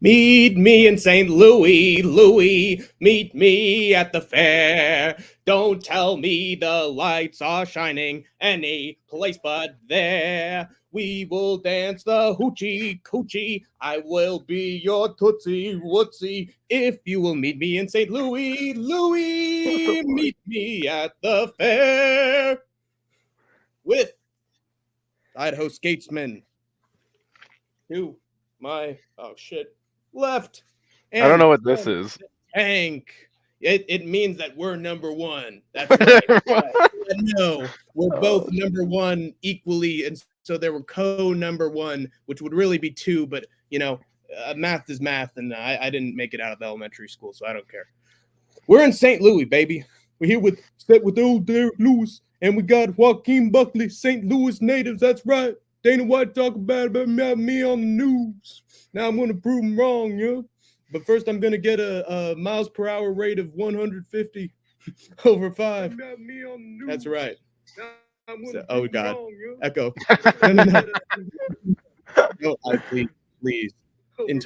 Meet me in St. Louis, meet me at the fair. Don't tell me the lights are shining any place but there. We will dance the hoochie coochie. I will be your tootsie wootsy if you will meet me in St. Louis, meet me at the fair. With Idaho Skatesman to my left. I don't know what this is. Tank. It means that we're number one. That's right. No, we're both number one equally, and so there were co-number one, which would really be two, but math is math, and I didn't make it out of elementary school, so I don't care. We're in St. Louis, baby. We're here with old Derek Lewis, and we got Joaquin Buckley, St. Louis natives. That's right. Dana White talk about me on the news. Now I'm going to prove him wrong, But first, I'm going to get a miles per hour rate of 150 over 5. That's right. Oh, God. Echo. No, please. In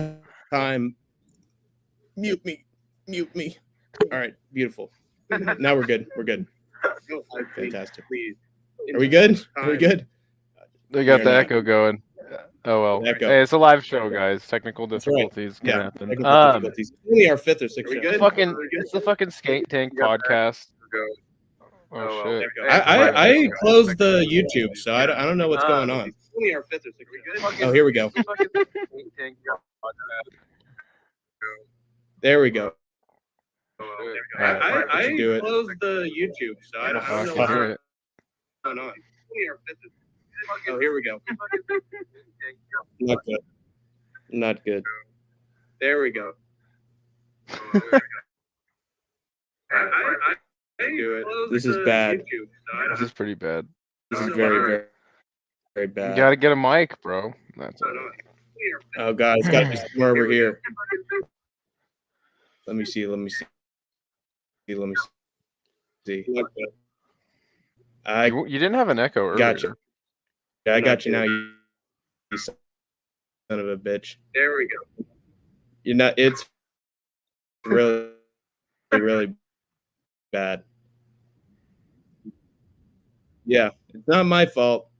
time, mute me. All right, beautiful. Now we're good. Fantastic. Are we good? They got the echo going. Oh well. Echo. Hey, it's a live show, guys. Technical difficulties can happen. Difficulties. Only our fifth or sixth show. It's the fucking Skate Tank podcast. Oh shit! I closed the YouTube, so I don't know what's going on. Only our fifth or sixth. Oh, here we go. There we go. I closed the YouTube, so I don't know what's going on. Oh, here we go. Not good. There we go. This is bad. This is pretty bad. This is very, very, very bad. You gotta get a mic, bro. That's all. Oh God, it's gotta be somewhere over here. Let me see. You didn't have an echo earlier. Gotcha. Yeah, I got you now. You son of a bitch. There we go. You're not. It's really, really bad. Yeah, it's not my fault.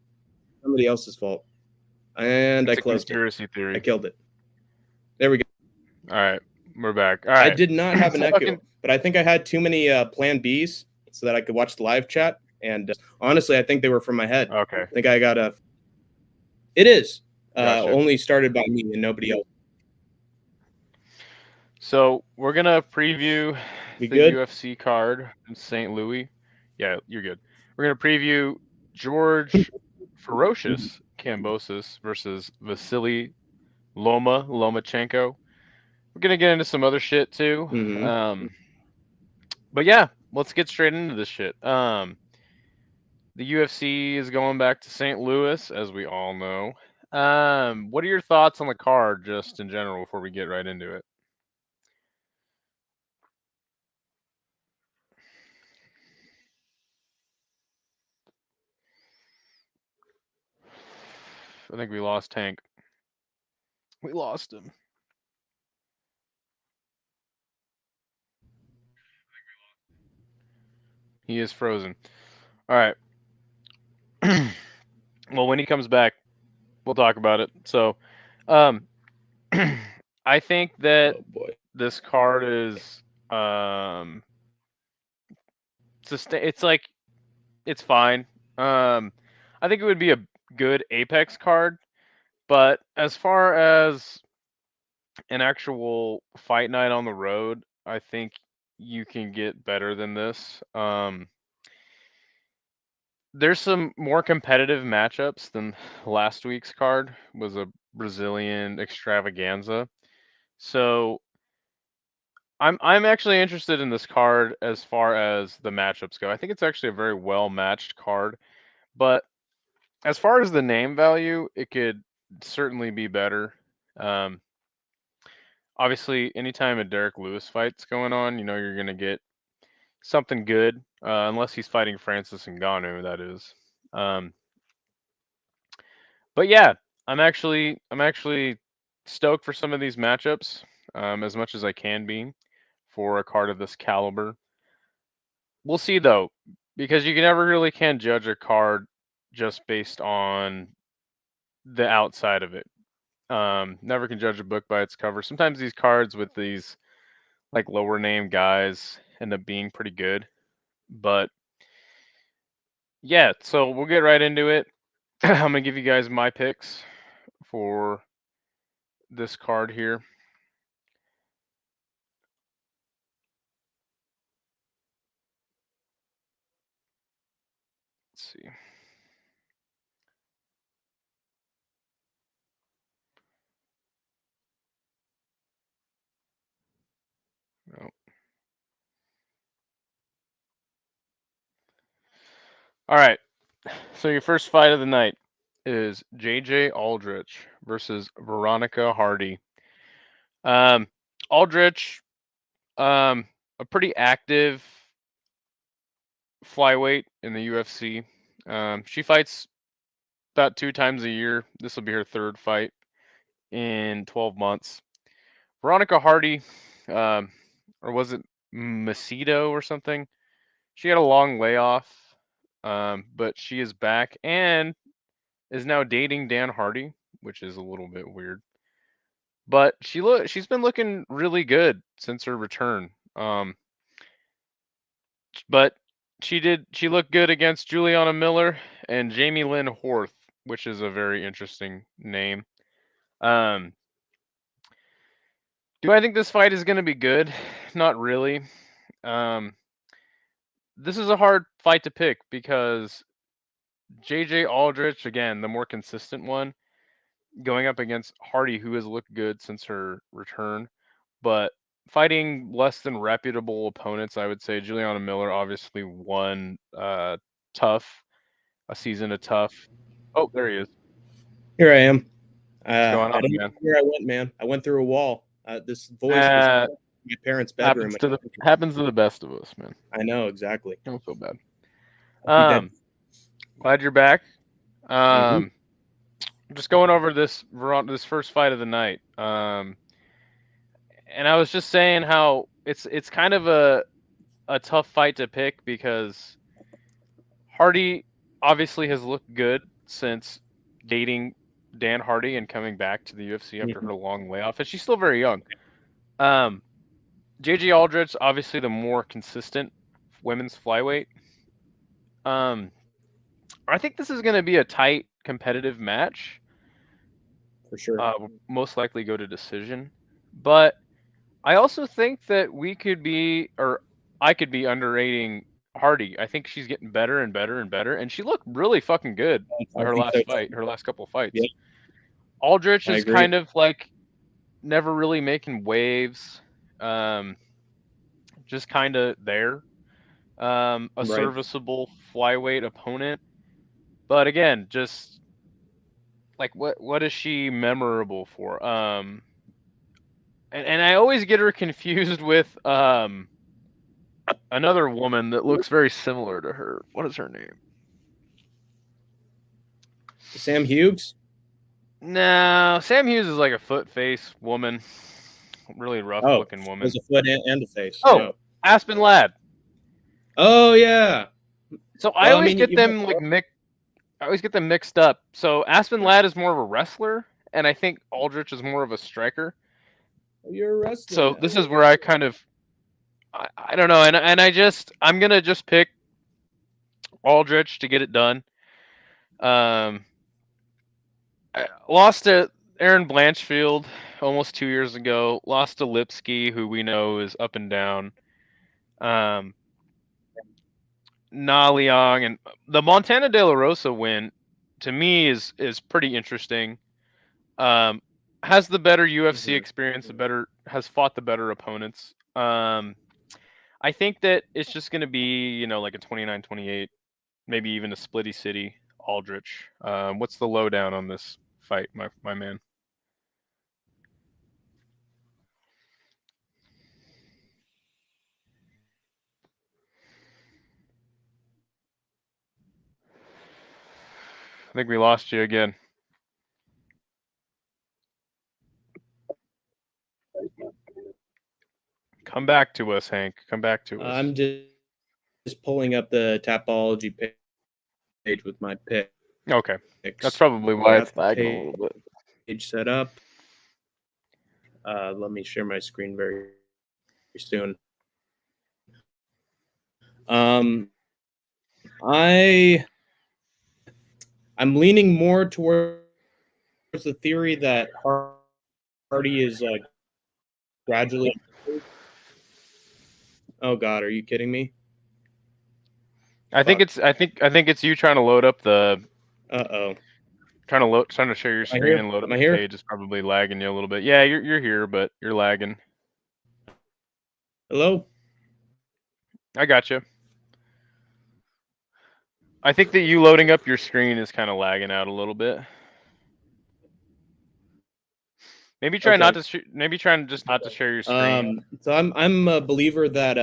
Somebody else's fault. And It's I closed conspiracy it. theory. I killed it. There we go. All right, we're back. All right. I did not have an echo, but I think I had too many Plan Bs so that I could watch the live chat. And honestly, I think they were from my head. Okay. I think I got a. It is Gotcha. only started by me and nobody else. So we're gonna preview the good? UFC card in St. Louis. Yeah, you're good. We're gonna preview George Ferocious Kambosos versus Vasily Lomachenko. We're gonna get into some other shit too. Mm-hmm. But yeah, let's get straight into this shit. The UFC is going back to St. Louis, as we all know. What are your thoughts on the card, just in general, before we get right into it? I think we lost Tank. We lost him. He is frozen. All right. Well, when he comes back, we'll talk about it. So, I think that this card is it's fine. I think it would be a good Apex card, but as far as an actual fight night on the road, I think you can get better than this. There's some more competitive matchups than last week's card was a Brazilian extravaganza. So I'm actually interested in this card as far as the matchups go. I think it's actually a very well matched card, but as far as the name value, it could certainly be better. Obviously, anytime a Derek Lewis fight's going on, you're gonna get something good, unless he's fighting Francis Ngannou, that is. But yeah, I'm actually stoked for some of these matchups, as much as I can be for a card of this caliber. We'll see though, because you never really can judge a card just based on the outside of it. Never can judge a book by its cover. Sometimes these cards with these like lower name guys end up being pretty good, but yeah. So we'll get right into it. I'm gonna give you guys my picks for this card here. Let's see. Nope. All right. So your first fight of the night is JJ Aldrich versus Veronica Hardy. Aldrich, a pretty active flyweight in the UFC. She fights about 2 times a year. This will be her third fight in 12 months. Veronica Hardy, or was it Macedo or something? She had a long layoff, but she is back and is now dating Dan Hardy, which is a little bit weird. But she's been looking really good since her return. But she looked good against Juliana Miller and Jamie Lynn Horth, which is a very interesting name. Do I think this fight is going to be good? Not really. This is a hard fight to pick because JJ Aldrich, again, the more consistent one, going up against Hardy, who has looked good since her return, but fighting less than reputable opponents, I would say Juliana Miller obviously won tough, a season of tough. Oh, there he is. Here I am. What's going I on, don't know man? where I went, man. I went through a wall. This voice was in my parents' bedroom. Happens to the best of us, man. I know, exactly. Don't feel bad. Yeah. Glad you're back. Mhm. Just going over this first fight of the night. And I was just saying how it's kind of a tough fight to pick because Hardy obviously has looked good since dating Dan Hardy and coming back to the UFC after her long layoff, and she's still very young. JJ Aldrich, obviously the more consistent women's flyweight. I think this is going to be a tight, competitive match. For sure. Will most likely go to decision, but I also think that I could be underrating Hardy. I think she's getting better and better and better, and she looked really fucking good her last couple of fights. Yep. Aldrich I is agree. kind of like never really making waves, just kind of there. A serviceable flyweight opponent, but again, just like what is she memorable for? And I always get her confused with another woman that looks very similar to her. What is her name? Sam Hughes? No, Sam Hughes is like a foot face woman. Really rough looking woman. There's a foot and a face. Oh, yeah. Aspen Ladd. Oh yeah. So I always get them mixed up. So Aspen Ladd is more of a wrestler, and I think Aldrich is more of a striker. You're a wrestler. So now. this is where I kind of I don't know, and I'm gonna just pick Aldrich to get it done. I lost to Aaron Blanchfield almost 2 years ago. Lost to Lipsky, who we know is up and down. Na Liang and the Montana De La Rosa win to me is pretty interesting. Has the better UFC experience, has fought the better opponents. I think that it's just going to be, like a 29-28, maybe even a splitty city Aldrich. What's the lowdown on this fight, my man? I think we lost you again. Come back to us, Hank. Come back to us. I'm just pulling up the Tapology page with my picks. Okay. That's probably why it's lagging a little bit. Page set up. Let me share my screen very soon. I'm leaning more towards the theory that Hardy is gradually. Oh God, are you kidding me? I think it's you trying to load up the. Trying to share your screen and load up the page is probably lagging you a little bit. Yeah, you're here, but you're lagging. Hello? I got you. I think that you loading up your screen is kind of lagging out a little bit. Maybe try not to. Maybe try just not to share your screen. So I'm a believer that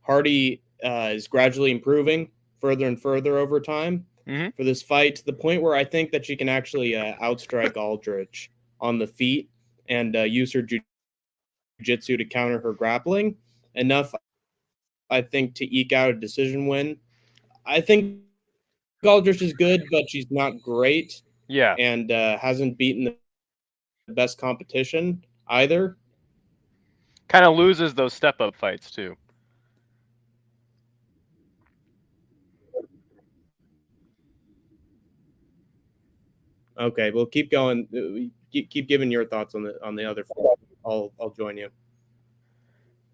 Hardy is gradually improving further and further over time for this fight, to the point where I think that she can actually outstrike Aldrich on the feet and use her jiu-jitsu to counter her grappling enough, I think, to eke out a decision win. I think Aldrich is good, but she's not great. Yeah. And hasn't beaten the best competition either. Kind of loses those step-up fights too. Okay, well, keep going. Keep giving your thoughts on the other four. I'll join you.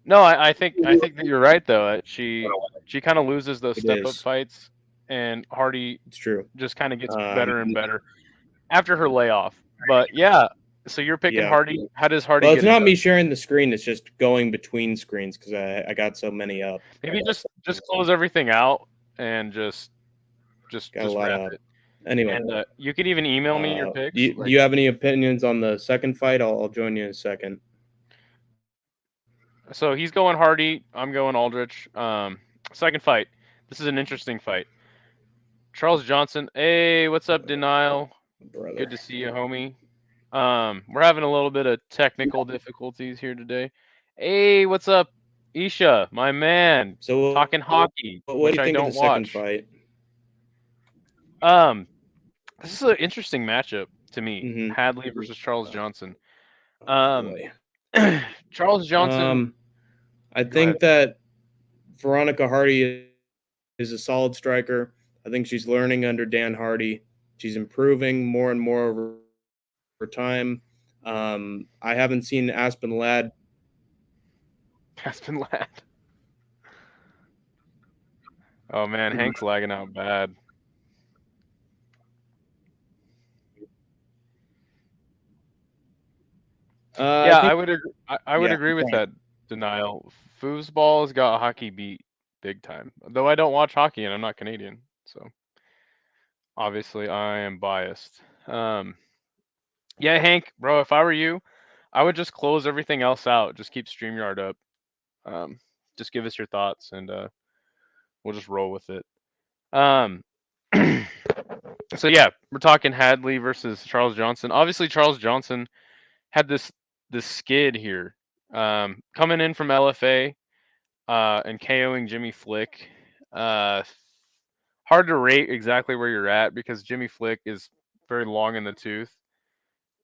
No, I think that you're right though. She kind of loses those step-up fights, and Hardy it's true. just kind of gets better and better after her layoff. But yeah, so you're picking Hardy. How does Hardy? Well, it's not me sharing the screen. It's just going between screens because I got so many up. Maybe just close everything out and just wrap it. Anyway, and you can even email me your picks. Do you have any opinions on the second fight? I'll join you in a second. So he's going Hardy. I'm going Aldrich. Second fight. This is an interesting fight. Charles Johnson. Hey, what's up, Denial? Brother. Good to see you, homie. We're having a little bit of technical difficulties here today. Hey, what's up, Isha, my man? So talking hockey, what do you think of the second fight? This is an interesting matchup to me. Hadley versus Charles Johnson. Charles Johnson. I think that Veronica Hardy is a solid striker. I think she's learning under Dan Hardy. She's improving more and more over time. I haven't seen Aspen Ladd. Oh man, Hank's lagging out bad. Yeah, I would agree. I would agree with that, Denial. Foosball's got hockey beat big time. Though I don't watch hockey and I'm not Canadian, so obviously I am biased. Yeah, Hank, bro, if I were you, I would just close everything else out. Just keep StreamYard up. Just give us your thoughts and we'll just roll with it. So yeah, we're talking Hadley versus Charles Johnson. Obviously, Charles Johnson had this skid here, coming in from LFA and KOing Jimmy Flick. Hard to rate exactly where you're at because Jimmy Flick is very long in the tooth.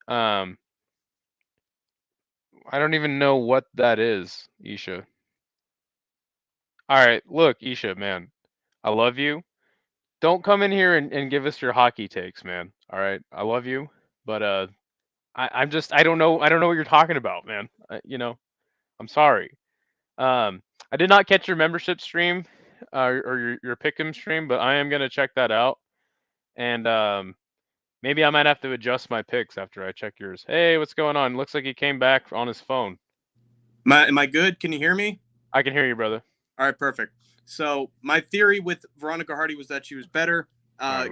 I don't even know what that is, Isha. All right, look, Isha, man, I love you. Don't come in here and give us your hockey takes, man. All right, I love you, but I don't know what you're talking about, man. I'm sorry. I did not catch your membership stream or your Pick'em stream, but I am gonna check that out, and maybe I might have to adjust my picks after I check yours. Hey, what's going on? Looks like he came back on his phone. Am I good? Can you hear me? I can hear you, brother. All right, perfect. So my theory with Veronica Hardy was that she was better,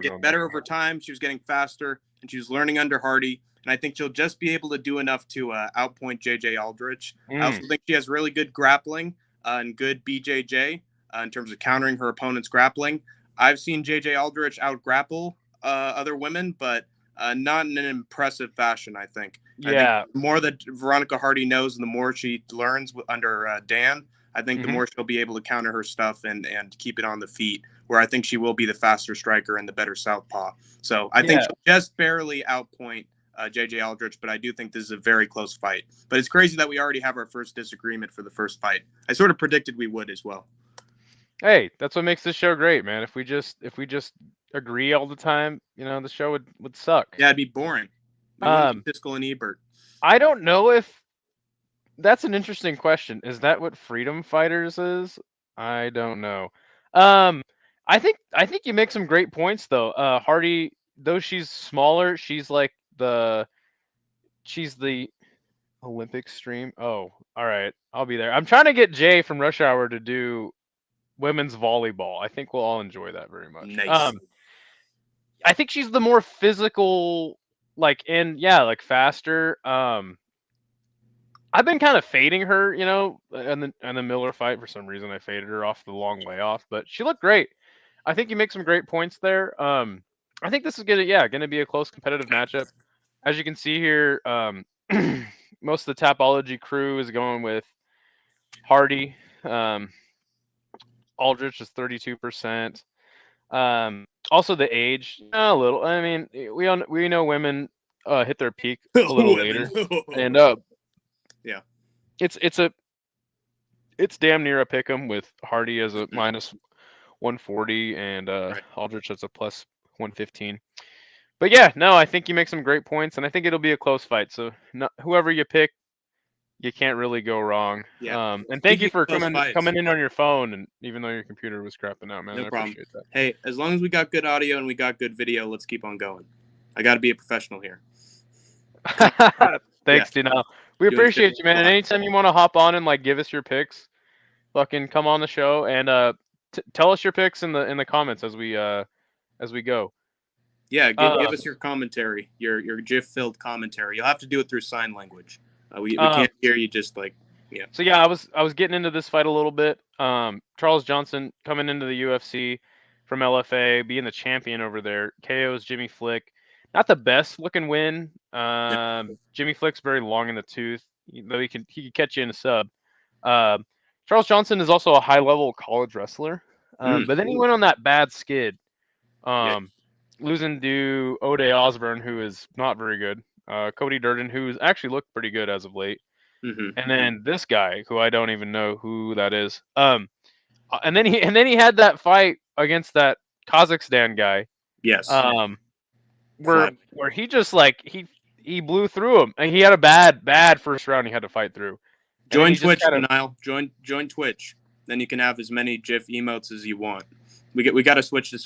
get better over time. She was getting faster, and she was learning under Hardy. And I think she'll just be able to do enough to outpoint JJ Aldrich. I also think she has really good grappling and good BJJ in terms of countering her opponent's grappling. I've seen JJ Aldrich out-grapple other women, but not in an impressive fashion, I think. Yeah. I think the more that Veronica Hardy knows and the more she learns under Dan, I think the more she'll be able to counter her stuff and keep it on the feet, where I think she will be the faster striker and the better southpaw. So I think she'll just barely outpoint JJ Aldrich, but I do think this is a very close fight. But it's crazy that we already have our first disagreement for the first fight. I sort of predicted we would as well. Hey, that's what makes this show great, man. If we just agree all the time, the show would suck. Yeah, it'd be boring. We wouldn't be Siskel and Ebert. I don't know if that's an interesting question. Is that what Freedom Fighters is? I don't know. I think you make some great points though. Hardy, though she's smaller, she's the Olympic stream. Oh, all right. I'll be there. I'm trying to get Jay from Rush Hour to do women's volleyball. I think we'll all enjoy that very much. Nice. I think she's the more physical, faster. I've been kind of fading her, and the Miller fight for some reason I faded her off the long layoff, but she looked great. I think you make some great points there. I think this is gonna be a close competitive matchup. As you can see here, most of the Tapology crew is going with Hardy. Aldrich is 32%. Also the age, a little. I mean, we know women hit their peak a little later, and yeah, it's damn near a pick'em with Hardy as a minus 140 and Aldrich as a plus 115. But yeah, no, I think you make some great points, and I think it'll be a close fight. So whoever you pick, you can't really go wrong. Yeah. And thank you for coming in on your phone, and even though your computer was crapping out, man. No problem. Appreciate that. Hey, as long as we got good audio and we got good video, let's keep on going. I got to be a professional here. Thanks, Dino. We appreciate you, man. And anytime you want to hop on and give us your picks, fucking come on the show and tell us your picks in the comments as we go. Yeah, give us your commentary, your GIF-filled commentary. You'll have to do it through sign language. We can't hear you just yeah. So yeah, I was getting into this fight a little bit. Charles Johnson coming into the UFC from LFA, being the champion over there. KO's Jimmy Flick. Not the best looking win. Jimmy Flick's very long in the tooth, though he could catch you in a sub. Charles Johnson is also a high level college wrestler. But then he went on that bad skid. Losing to O'Day Osborne, who is not very good. Cody Durden, who's actually looked pretty good as of late. And then this guy, who I don't even know who that is. And then he had that fight against that Kazakhstan guy. Yes. Where he just he blew through him. And he had a bad first round he had to fight through. Join Twitch, Niall. Join Twitch. Then you can have as many GIF emotes as you want. We got to switch to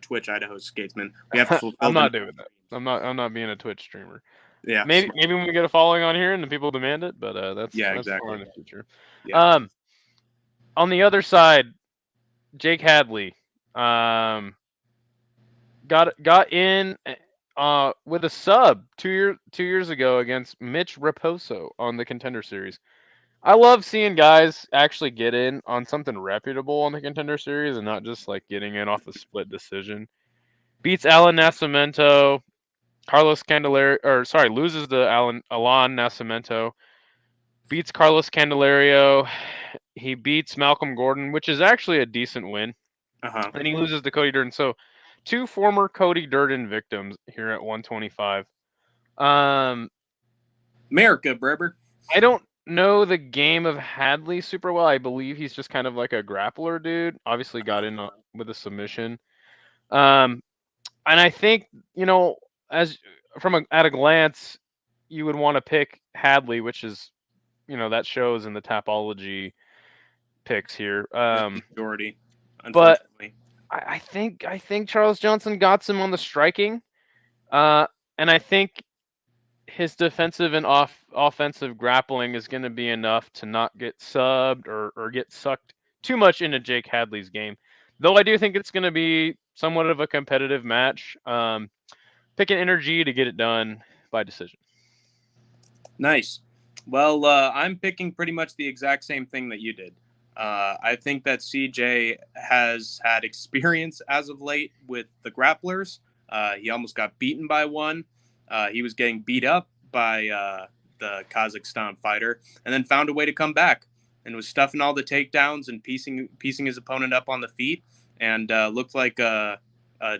Twitch, Idaho Skatesman. We have to I'm not doing that. I'm not being a Twitch streamer. Yeah. Maybe when we get a following on here and the people demand it, but that's exactly far in the future. Yeah. On the other side, Jake Hadley got in with a sub 2 years ago against Mitch Raposo on the Contender Series. I love seeing guys actually get in on something reputable on the Contender Series and not just getting in off a split decision. Beats Alan Nascimento, loses to Alan Nascimento, beats Carlos Candelario. He beats Malcolm Gordon, which is actually a decent win. And he loses to Cody Durden. So 2 former Cody Durden victims here at 125. America, Breber. I don't know the game of Hadley super well. I believe he's just kind of like a grappler dude. Obviously got in with a submission. And I think, as at a glance, you would want to pick Hadley, which is, that shows in the Tapology picks here. Majority, unfortunately. But I think Charles Johnson got him on the striking. And I think his defensive and offensive grappling is going to be enough to not get subbed or get sucked too much into Jake Hadley's game. Though I do think it's going to be somewhat of a competitive match. Picking Energy to get it done by decision. Nice. Well, I'm picking pretty much the exact same thing that you did. I think that CJ has had experience as of late with the grapplers. He almost got beaten by one. He was getting beat up by the Kazakhstan fighter, and then found a way to come back and was stuffing all the takedowns and piecing his opponent up on the feet, and looked like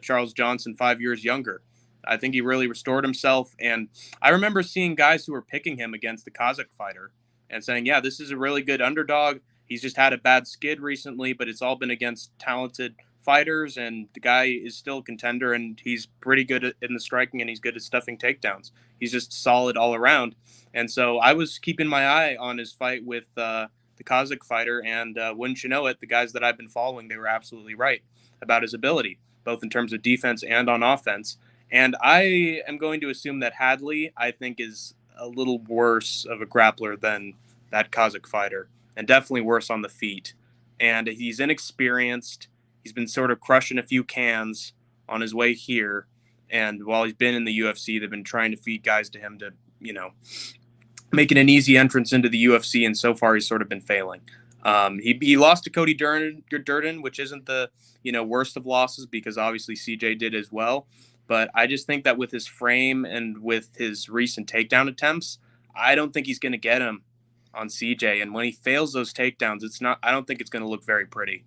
Charles Johnson 5 years younger. I think he really restored himself, and I remember seeing guys who were picking him against the Kazakh fighter and saying, yeah, this is a really good underdog. He's just had a bad skid recently, but it's all been against talented fighters, and the guy is still a contender, and he's pretty good in the striking, and he's good at stuffing takedowns. He's just solid all around. And so I was keeping my eye on his fight with the Kazakh fighter, and wouldn't you know it, the guys that I've been following, they were absolutely right about his ability, both in terms of defense and on offense. And I am going to assume that Hadley, I think, is a little worse of a grappler than that Kazakh fighter, and definitely worse on the feet. And he's inexperienced. He's been sort of crushing a few cans on his way here. And while he's been in the UFC, they've been trying to feed guys to him to, make it an easy entrance into the UFC. And so far, he's sort of been failing. He lost to Cody Durden, which isn't the, worst of losses, because obviously CJ did as well. But I just think that with his frame and with his recent takedown attempts, I don't think he's going to get him on CJ. And when he fails those takedowns, I don't think it's going to look very pretty.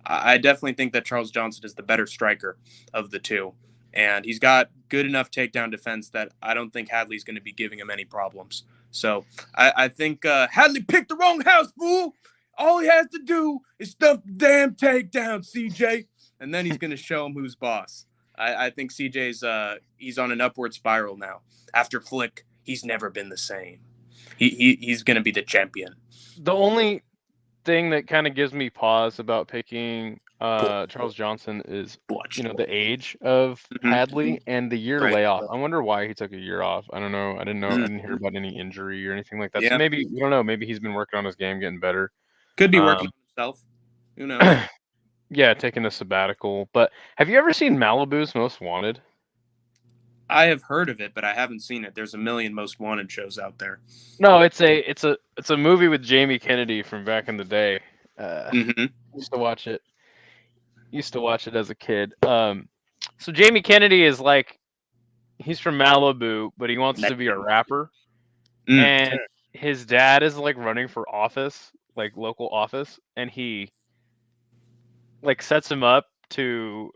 I definitely think that Charles Johnson is the better striker of the two. And he's got good enough takedown defense that I don't think Hadley's going to be giving him any problems. So I think Hadley picked the wrong house, fool. All he has to do is stuff the damn takedown, CJ. And then he's going to show him who's boss. I think CJ's he's on an upward spiral now. After Flick, he's never been the same. He's going to be the champion. The only thing that kind of gives me pause about picking Charles Johnson is the age of Hadley and the year layoff. I wonder why he took a year off. I don't know. I didn't hear about any injury or anything like that. Yeah. So maybe, we don't know, maybe he's been working on his game, getting better. Could be working on himself. Who knows? Yeah, taking a sabbatical. But have you ever seen Malibu's Most Wanted? I have heard of it, but I haven't seen it. There's a million Most Wanted shows out there. No, it's a movie with Jamie Kennedy from back in the day. Used to watch it. As a kid. So Jamie Kennedy is he's from Malibu, but he wants to be a rapper. And his dad is running for office, local office, and he sets him up to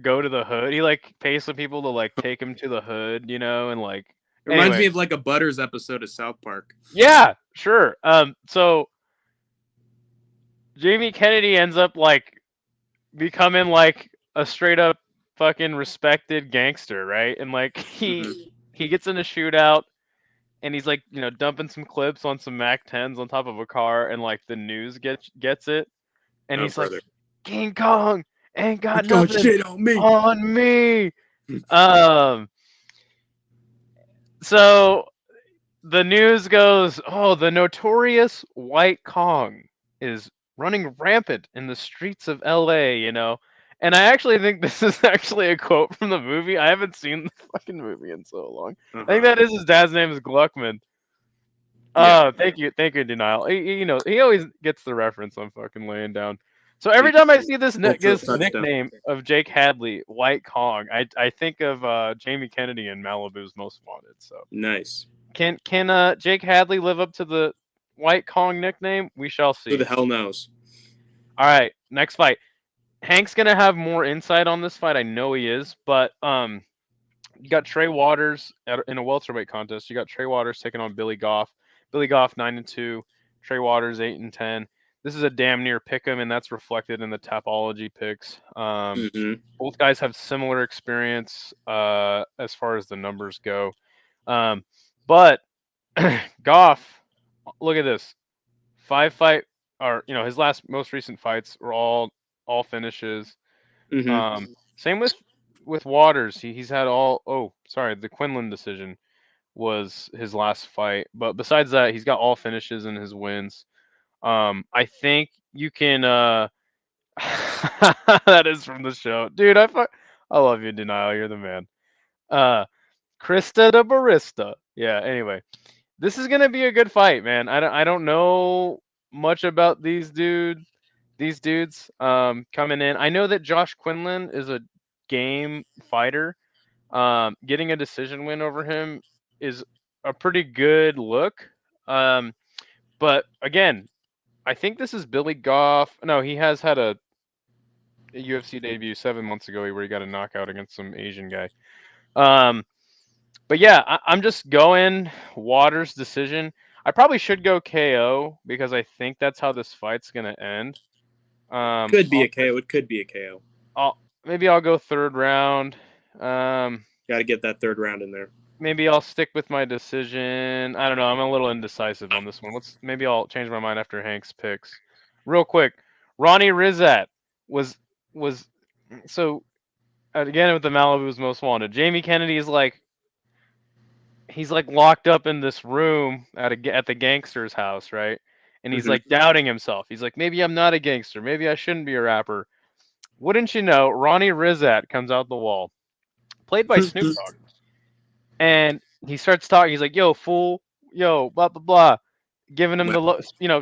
go to the hood. He pays some people to take him to the hood, and it reminds me of a Butters episode of South Park. Yeah, sure. So Jamie Kennedy ends up becoming a straight up fucking respected gangster, right? And he gets in a shootout, and he's dumping some clips on some Mac 10s on top of a car, and the news gets it, and he's like, King Kong ain't got nothing shit on me. So the news goes, oh, the notorious White Kong is running rampant in the streets of LA, And I actually think this is actually a quote from the movie. I haven't seen the fucking movie in so long. I think that is his dad's name is Gluckman. Oh, thank you, Denial. He always gets the reference I'm fucking laying down. So every time I see this nickname of Jake Hadley, White Kong, I think of Jamie Kennedy in Malibu's Most Wanted. So nice. Can Jake Hadley live up to the White Kong nickname? We shall see. Who the hell knows? All right, next fight. Hank's gonna have more insight on this fight. I know he is, but you got Trey Waters in a welterweight contest. You got Trey Waters taking on Billy Goff. Billy Goff 9-2, Trey Waters 8-10. This is a damn near pick'em, and that's reflected in the Tapology picks. Both guys have similar experience as far as the numbers go. But Goff, look at this. 5-fight, or his most recent fights were all finishes. Same with Waters. He's had the Quinlan decision was his last fight. But besides that, he's got all finishes in his wins. I think you can that is from the show. Dude, I love you, Denial. You're the man. Krista the Barista. Yeah, anyway. This is gonna be a good fight, man. I don't know much about these dudes coming in. I know that Josh Quinlan is a game fighter. Getting a decision win over him is a pretty good look. But again, I think this is Billy Goff. No, he has had a UFC debut 7 months ago where he got a knockout against some Asian guy. But yeah, I'm just going Waters decision. I probably should go KO because I think that's how this fight's gonna end. Could be a KO. It could be a KO. Maybe I'll go third round. Got to get that third round in there. Maybe I'll stick with my decision. I don't know. I'm a little indecisive on this one. Maybe I'll change my mind after Hank's picks. Real quick, Ronnie Rizat was so again with the Malibu's Most Wanted. Jamie Kennedy is he's locked up in this room at the gangster's house, right? And he's doubting himself. He's like, maybe I'm not a gangster. Maybe I shouldn't be a rapper. Wouldn't you know, Ronnie Rizat comes out the wall, played by Snoop Dogg. And he starts talking. He's like, yo, fool. Yo, blah, blah, blah. Giving him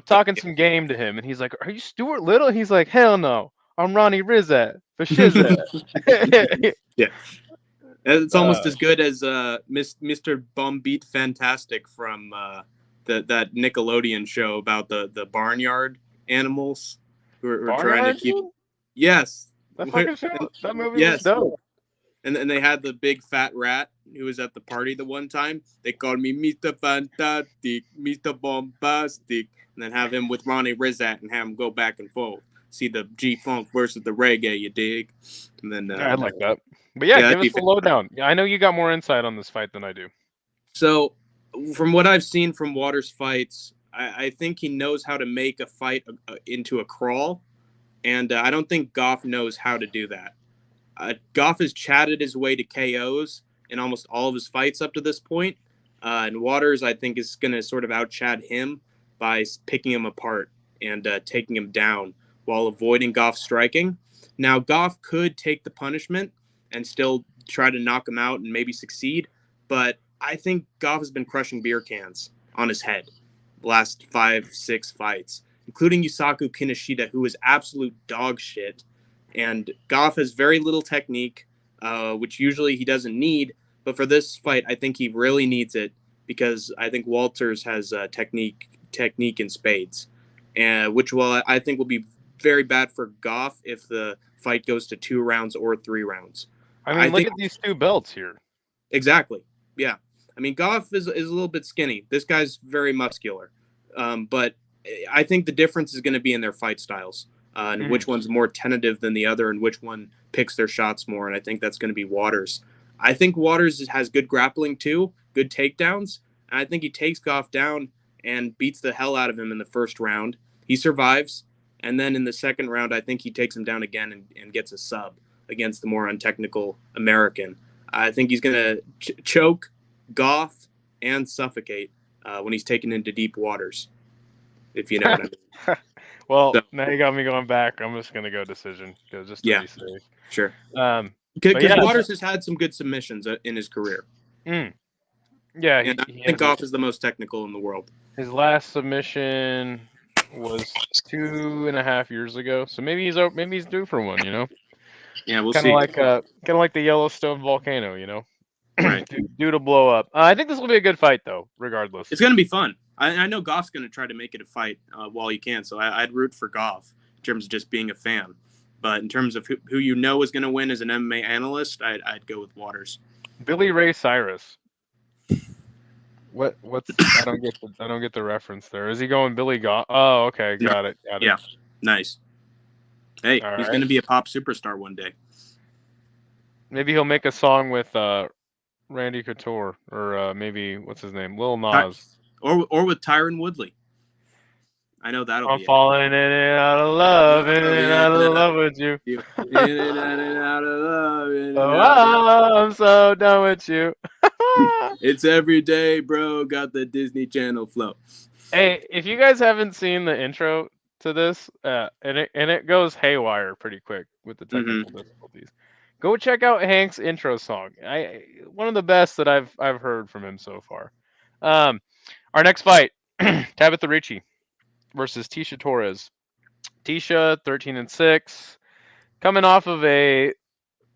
talking some game to him. And he's like, are you Stuart Little? He's like, hell no. I'm Ronnie Rizat. For shizat. Yeah. It's almost as good as Mr. Bumbeat Fantastic from that Nickelodeon show about the barnyard animals who are trying to keep. Yes. That fucking show. That movie was dope. And they had the big fat rat who was at the party the one time. They called me Mr. Fantastic, Mr. Bombastic, and then have him with Ronnie Rizat and have him go back and forth. See the G-Funk versus the reggae, you dig? And then I'd like that. But yeah, give us the lowdown. I know you got more insight on this fight than I do. So, from what I've seen from Waters' fights, I think he knows how to make a fight into a crawl, and I don't think Goff knows how to do that. Goff has chatted his way to KOs in almost all of his fights up to this point. And Waters, I think, is going to sort of out-chat him by picking him apart and taking him down while avoiding Goff striking. Now, Goff could take the punishment and still try to knock him out and maybe succeed. But I think Goff has been crushing beer cans on his head the last 5-6 fights, including Yusaku Kinoshita, who is absolute dog shit. And Goff has very little technique, which usually he doesn't need. But for this fight, I think he really needs it because I think Walters has technique in spades, and which I think will be very bad for Goff if the fight goes to 2 rounds or 3 rounds. I mean, look at these 2 belts here. Exactly. Yeah. I mean, Goff is a little bit skinny. This guy's very muscular. But I think the difference is going to be in their fight styles. And which one's more tentative than the other and which one picks their shots more. And I think that's going to be Waters. I think Waters has good grappling too, good takedowns. And I think he takes Goff down and beats the hell out of him in the first round. He survives. And then in the second round, I think he takes him down again and gets a sub against the more untechnical American. I think he's going to choke Goff and suffocate when he's taken into deep waters, if you know what I mean. Well, now you got me going back. I'm just going to go decision just to be safe. Sure. Because Waters has had some good submissions in his career. Yeah. And I think Goff is the most technical in the world. His last submission was 2.5 years ago. So maybe he's due for one, you know? Yeah, we'll see. Kind of like the Yellowstone volcano, you know? Right. due to blow up. I think this will be a good fight, though, regardless. It's going to be fun. I know Goff's going to try to make it a fight while he can, so I'd root for Goff in terms of just being a fan. But in terms of who you know is going to win as an MMA analyst, I'd go with Waters. Billy Ray Cyrus. What's I don't get the reference there. Is he going Billy Goff? Oh, okay, got it. Yeah, nice. Hey, he's going to be a pop superstar one day. Maybe he'll make a song with Randy Couture or maybe what's his name, Lil Nas. Or with Tyron Woodley. I know that'll be I'm falling in and out of love, in and out of love with you. In and out of love. Oh, I'm so done with you. It's every day, bro. Got the Disney Channel flow. Hey, if you guys haven't seen the intro to this, and it goes haywire pretty quick with the technical difficulties, go check out Hank's intro song. One of the best that I've heard from him so far. Our next fight, Tabitha Ricci versus Tisha Torres. Tisha, 13-6, coming off of a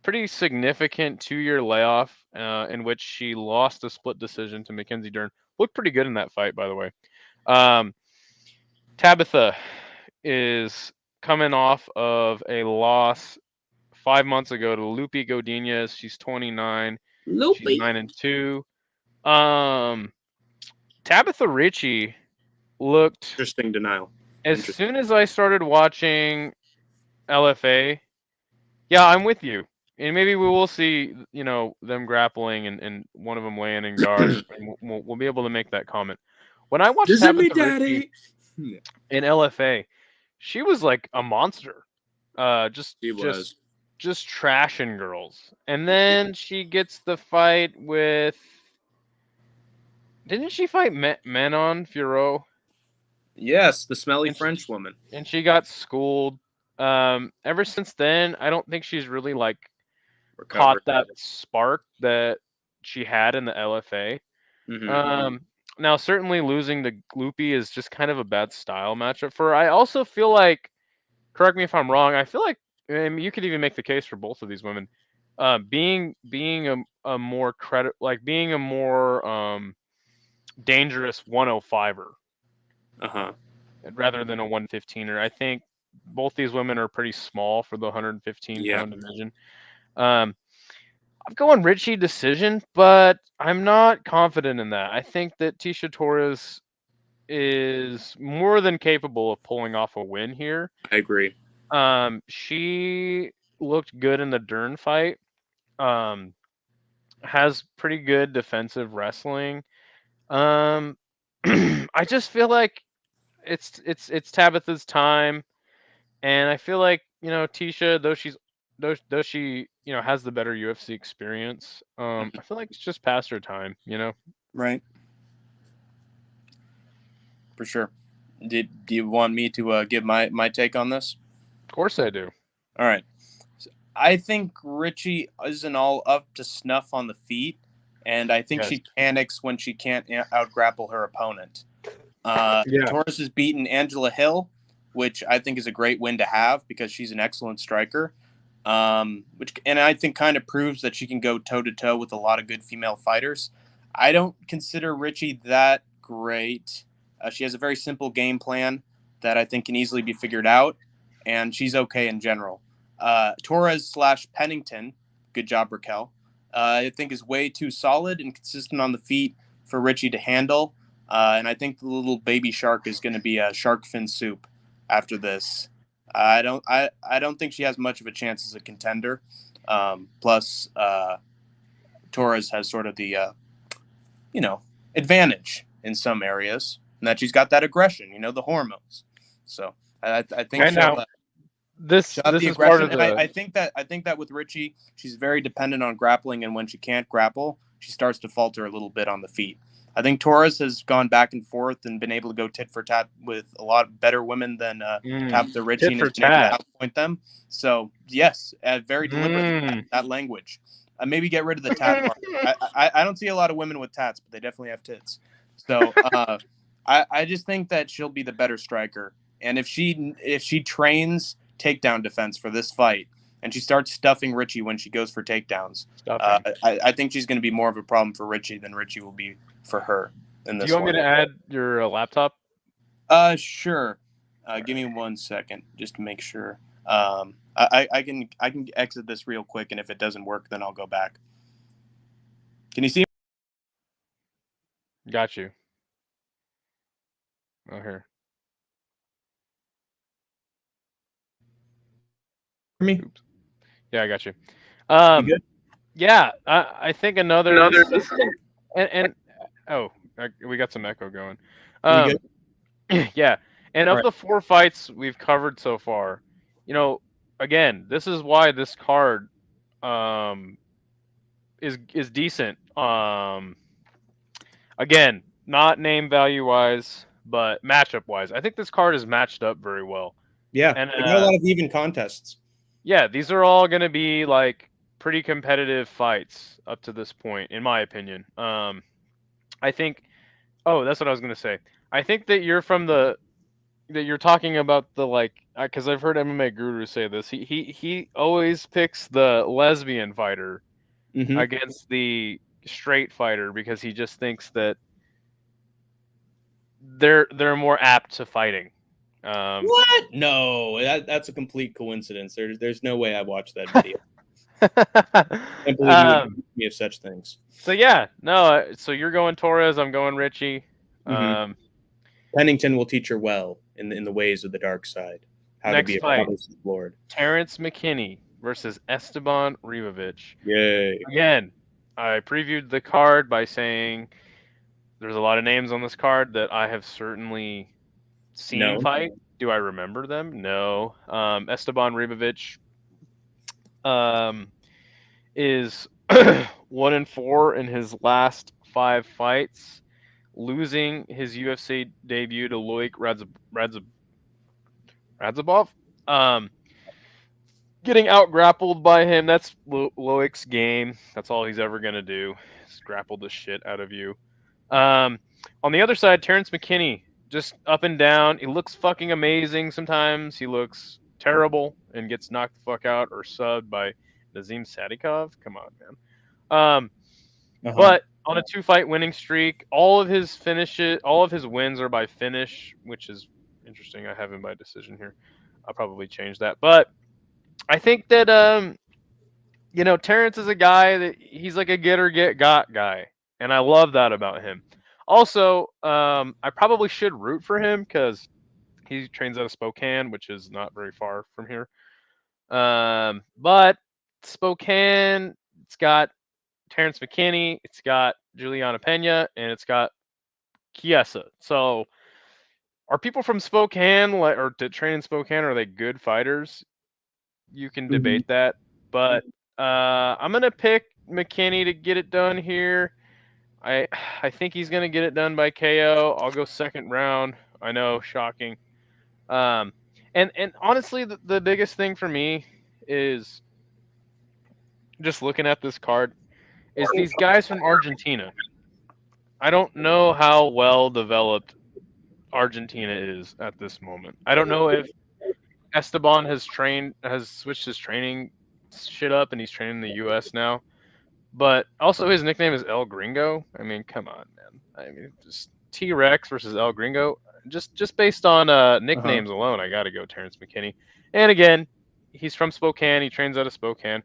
pretty significant 2-year layoff in which she lost a split decision to Mackenzie Dern. Looked pretty good in that fight, by the way. Tabitha is coming off of a loss 5 months ago to Lupe Godinez. She's 29. She's 9-2. Tabitha Ritchie looked Interesting denial. as soon as I started watching LFA. Yeah, I'm with you. And maybe we will see, them grappling and one of them laying in guard. And we'll be able to make that comment. When I watched Tabitha Ritchie in LFA, she was like a monster. Just trashing girls. And then she gets the fight with. Didn't she fight Manon Fiorot? Yes, the smelly French woman. And she got schooled. Ever since then, I don't think she's really caught that spark that she had in the LFA. Now, certainly losing to Lupe is just kind of a bad style matchup for her. I also feel like, correct me if I'm wrong, I feel like, and you could even make the case for both of these women, being a more being a more dangerous 105er. Rather than a 115er. I think both these women are pretty small for the 115-pound division. I'm going Ritchie decision, but I'm not confident in that. I think that Tisha Torres is more than capable of pulling off a win here. I agree. She looked good in the Dern fight. Has pretty good defensive wrestling. I just feel like it's Tabitha's time, and I feel like Tisha, though she has the better UFC experience, I feel like it's just past her time, Right. For sure. Do you want me to give my take on this? Of course I do. All right. I think Ritchie isn't all up to snuff on the feet, and I think she panics when she can't out-grapple her opponent. Torres has beaten Angela Hill, which I think is a great win to have because she's an excellent striker, and I think kind of proves that she can go toe-to-toe with a lot of good female fighters. I don't consider Ritchie that great. She has a very simple game plan that I think can easily be figured out, and she's okay in general. Torres/Pennington, good job, Raquel, I think is way too solid and consistent on the feet for Ritchie to handle. And I think the little baby shark is going to be a shark fin soup after this. I don't think she has much of a chance as a contender. Plus, Torres has sort of the advantage in some areas, and that she's got that aggression, the hormones. So I think this is part of the. I think that with Ritchie, she's very dependent on grappling, and when she can't grapple, she starts to falter a little bit on the feet. I think Torres has gone back and forth and been able to go tit for tat with a lot better women than Tabitha Ritchie and has been able to outpoint them. So yes, very deliberate that language. Maybe get rid of the tat part. I don't see a lot of women with tats, but they definitely have tits. So I just think that she'll be the better striker. And if she trains takedown defense for this fight and she starts stuffing Ritchie when she goes for takedowns, I think she's going to be more of a problem for Ritchie than Ritchie will be for her in this. Do you want me to add your laptop? Sure. Give me 1 second just to make sure. I can exit this real quick, and if it doesn't work, then I'll go back. Can you see? Got you. Oh, here. Me? Oops. Yeah, I got you. You good? Yeah, I think another and we got some echo going. We good? Yeah, and of the 4 fights we've covered so far, again, this is why this card is decent. Again, not name value wise, but matchup wise. I think this card is matched up very well. Yeah, and we got a lot of even contests. Yeah, these are all going to be pretty competitive fights up to this point, in my opinion. I think. Oh, that's what I was going to say. I think that you're from the that you're talking about the because I've heard MMA gurus say this. He always picks the lesbian fighter Mm-hmm. against the straight fighter because he just thinks that they're more apt to fighting. What? No, that's a complete coincidence. There's no way I watched that video. I can't believe you would accuse me of such things. So yeah, no. So you're going Torres. I'm going Richie. Mhm. Pennington will teach her well in the ways of the dark side. How Next to be fight. a Protestant lord. Terrence McKinney versus Esteban Ribovic. Yay. Again, I previewed the card by saying there's a lot of names on this card that I have certainly seen fight. Do I remember them? No. Esteban Ribovic is 1-4 in his last 5 fights, losing his UFC debut to Loic Radzhabov. Getting out grappled by him, that's Loic's game. That's all he's ever going to do, is grapple the shit out of you. On the other side, Terrence McKinney, just up and down. He looks fucking amazing sometimes. He looks terrible and gets knocked the fuck out or subbed by Nazim Sadikov. Come on, man. But on a 2-fight winning streak, all of his wins are by finish, which is interesting. I have him by decision here. I'll probably change that. But I think that Terrence is a guy that he's like a get or get got guy, and I love that about him. Also, I probably should root for him because he trains out of Spokane, which is not very far from here. But Spokane, it's got Terrence McKinney, it's got Juliana Pena, and it's got Chiesa. So, are people from Spokane or to train in Spokane? Are they good fighters? You can debate that, but I'm gonna pick McKinney to get it done here. I think he's gonna get it done by KO. I'll go second round. I know, shocking. And honestly, the biggest thing for me is just looking at this card is these guys from Argentina. I don't know how well developed Argentina is at this moment. I don't know if Esteban has switched his training shit up and he's training in the US now. But also his nickname is El Gringo. I mean, come on, man. I mean, just T-Rex versus El Gringo. Just based on nicknames alone, I got to go Terrence McKinney. And again, he's from Spokane. He trains out of Spokane.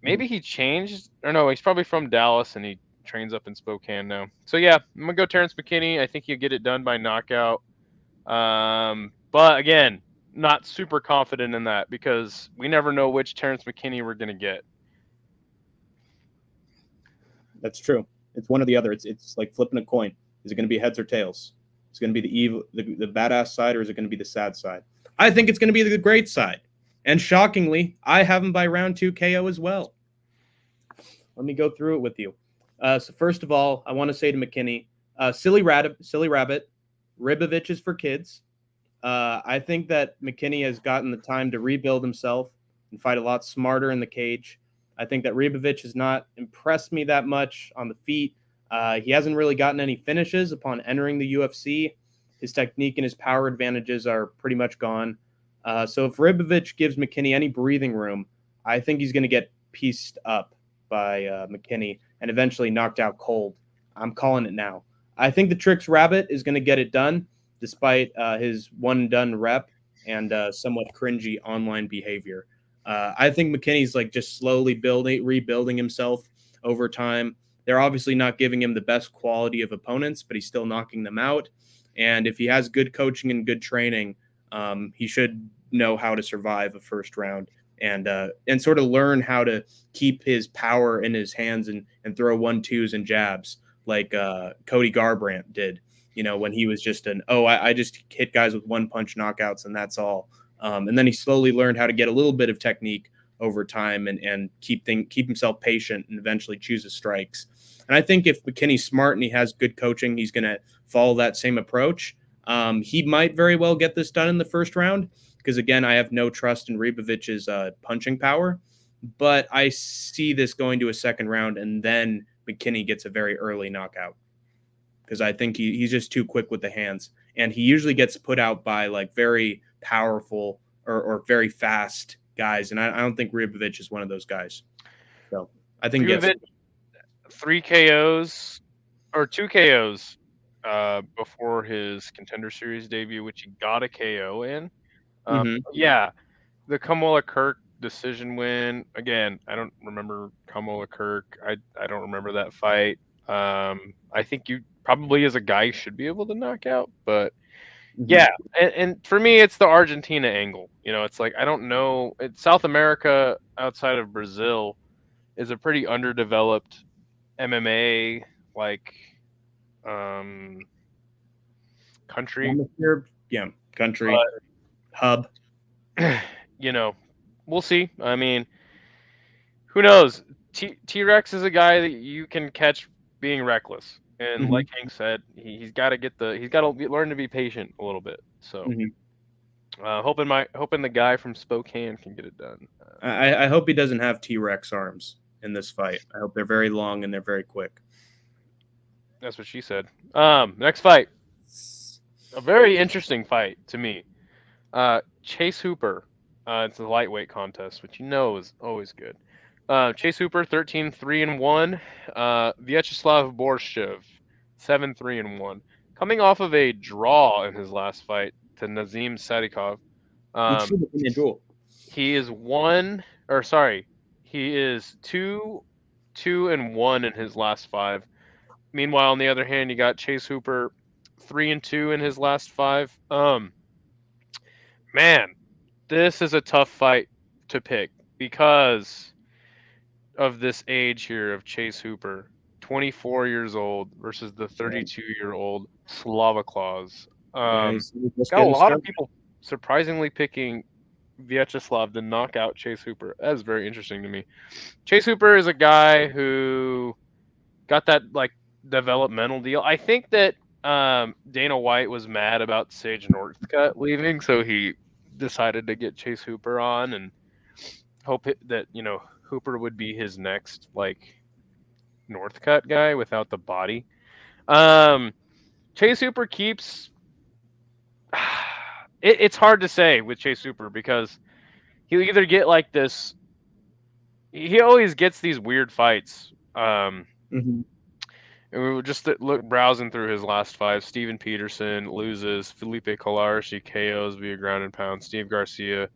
Maybe he changed, or no, he's probably from Dallas and he trains up in Spokane now. So yeah, I'm gonna go Terrence McKinney. I think he'll get it done by knockout. But again, not super confident in that because we never know which Terrence McKinney we're gonna get. That's true. It's one or the other. It's like flipping a coin. Is it going to be heads or tails? Is it going to be the evil, the badass side, or is it going to be the sad side? I think it's going to be the great side. And shockingly, I have him by round 2 KO as well. Let me go through it with you. So first of all, I want to say to McKinney, silly rabbit, Ribovic is for kids. I think that McKinney has gotten the time to rebuild himself and fight a lot smarter in the cage. I think that Ribovic has not impressed me that much on the feet. He hasn't really gotten any finishes upon entering the UFC. His technique and his power advantages are pretty much gone. So if Ribovic gives McKinney any breathing room, I think he's going to get pieced up by McKinney and eventually knocked out cold. I'm calling it now. I think the Tricks Rabbit is going to get it done despite his one-and-done rep and somewhat cringy online behavior. I think McKinney's like just slowly rebuilding himself over time. They're obviously not giving him the best quality of opponents, but he's still knocking them out. And if he has good coaching and good training, he should know how to survive a first round and sort of learn how to keep his power in his hands and throw 1-2s and jabs like Cody Garbrandt did, when he was just I just hit guys with one-punch knockouts and that's all. And then he slowly learned how to get a little bit of technique over time and keep himself patient and eventually choose his strikes. And I think if McKinney's smart and he has good coaching, he's going to follow that same approach. He might very well get this done in the first round because, again, I have no trust in Ribovic's punching power. But I see this going to a second round, and then McKinney gets a very early knockout. because I think he's just too quick with the hands, and he usually gets put out by like very powerful or very fast guys, and I don't think Rybovic is one of those guys. So I think Rybovic, 3 KOs or 2 KOs before his Contender Series debut, which he got a KO in. Yeah, the Kamala Kirk decision win. Again, I don't remember Kamala Kirk. I don't remember that fight. I think you probably as a guy should be able to knock out, but yeah, and for me it's the Argentina angle. It's like I don't know. South America outside of Brazil is a pretty underdeveloped MMA like country. Yeah, country hub. We'll see. I mean, who knows? T-Rex is a guy that you can catch being reckless, and like Hank said, he's got to learn to be patient a little bit. So, hoping the guy from Spokane can get it done. I hope he doesn't have T-Rex arms in this fight. I hope they're very long and they're very quick. That's what she said. Next fight, a very interesting fight to me. Chase Hooper. It's a lightweight contest, which is always good. Chase Hooper 13-3-1. Vyacheslav Borshev 7-3-1. Coming off of a draw in his last fight to Nazim Sadikov. He is 2-1 in his last 5. Meanwhile, on the other hand, you got Chase Hooper 3-2 in his last 5. Man, this is a tough fight to pick because of this age here of Chase Hooper, 24 years old versus the 32-year-old Slava Claus. Got a lot of people surprisingly picking Vyacheslav to knock out Chase Hooper. That is very interesting to me. Chase Hooper is a guy who got that like developmental deal. I think that Dana White was mad about Sage Northcutt leaving, so he decided to get Chase Hooper on and hope that Hooper would be his next like Northcutt guy without the body. Chase Hooper keeps it's hard to say with Chase Hooper because he'll either get like this. He always gets these weird fights. And we were just browsing through his last 5. Steven Peterson loses. Felipe Colares KOs via ground and pound. Steve Garcia.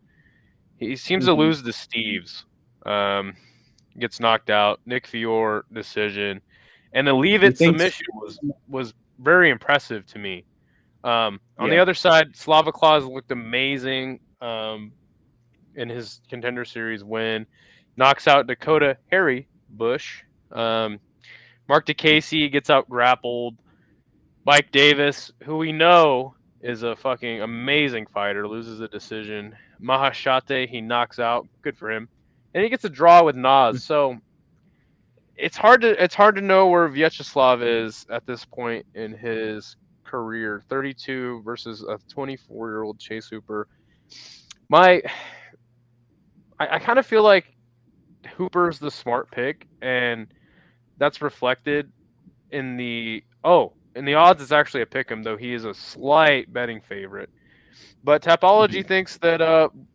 He seems to lose to Steve's. Gets knocked out. Nick Fior decision. And the leave it submission was very impressive to me. On the other side, Slava Claus looked amazing in his Contender Series win. Knocks out Dakota Harry Bush. Mark DeCasey gets out grappled. Mike Davis, who we know is a fucking amazing fighter, loses a decision. Mahashate, he knocks out. Good for him. And he gets a draw with Nas. So it's hard to know where Vyacheslav is at this point in his career. 32 versus a 24-year-old Chase Hooper. I kind of feel like Hooper's the smart pick, and that's reflected in the odds. It's actually a pick'em, though he is a slight betting favorite. But Tapology thinks that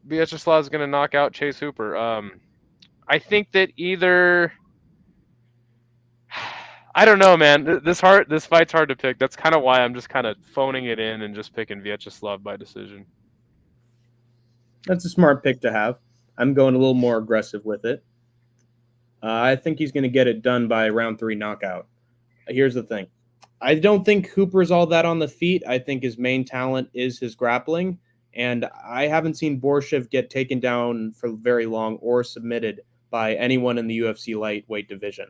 Vyacheslav is going to knock out Chase Hooper. I think that either. I don't know, man. This fight's hard to pick. That's kind of why I'm just kind of phoning it in and just picking Vyacheslav by decision. That's a smart pick to have. I'm going a little more aggressive with it. I think he's going to get it done by round 3 knockout. Here's the thing. I don't think Hooper's all that on the feet. I think his main talent is his grappling, and I haven't seen Borshev get taken down for very long or submitted by anyone in the UFC lightweight division.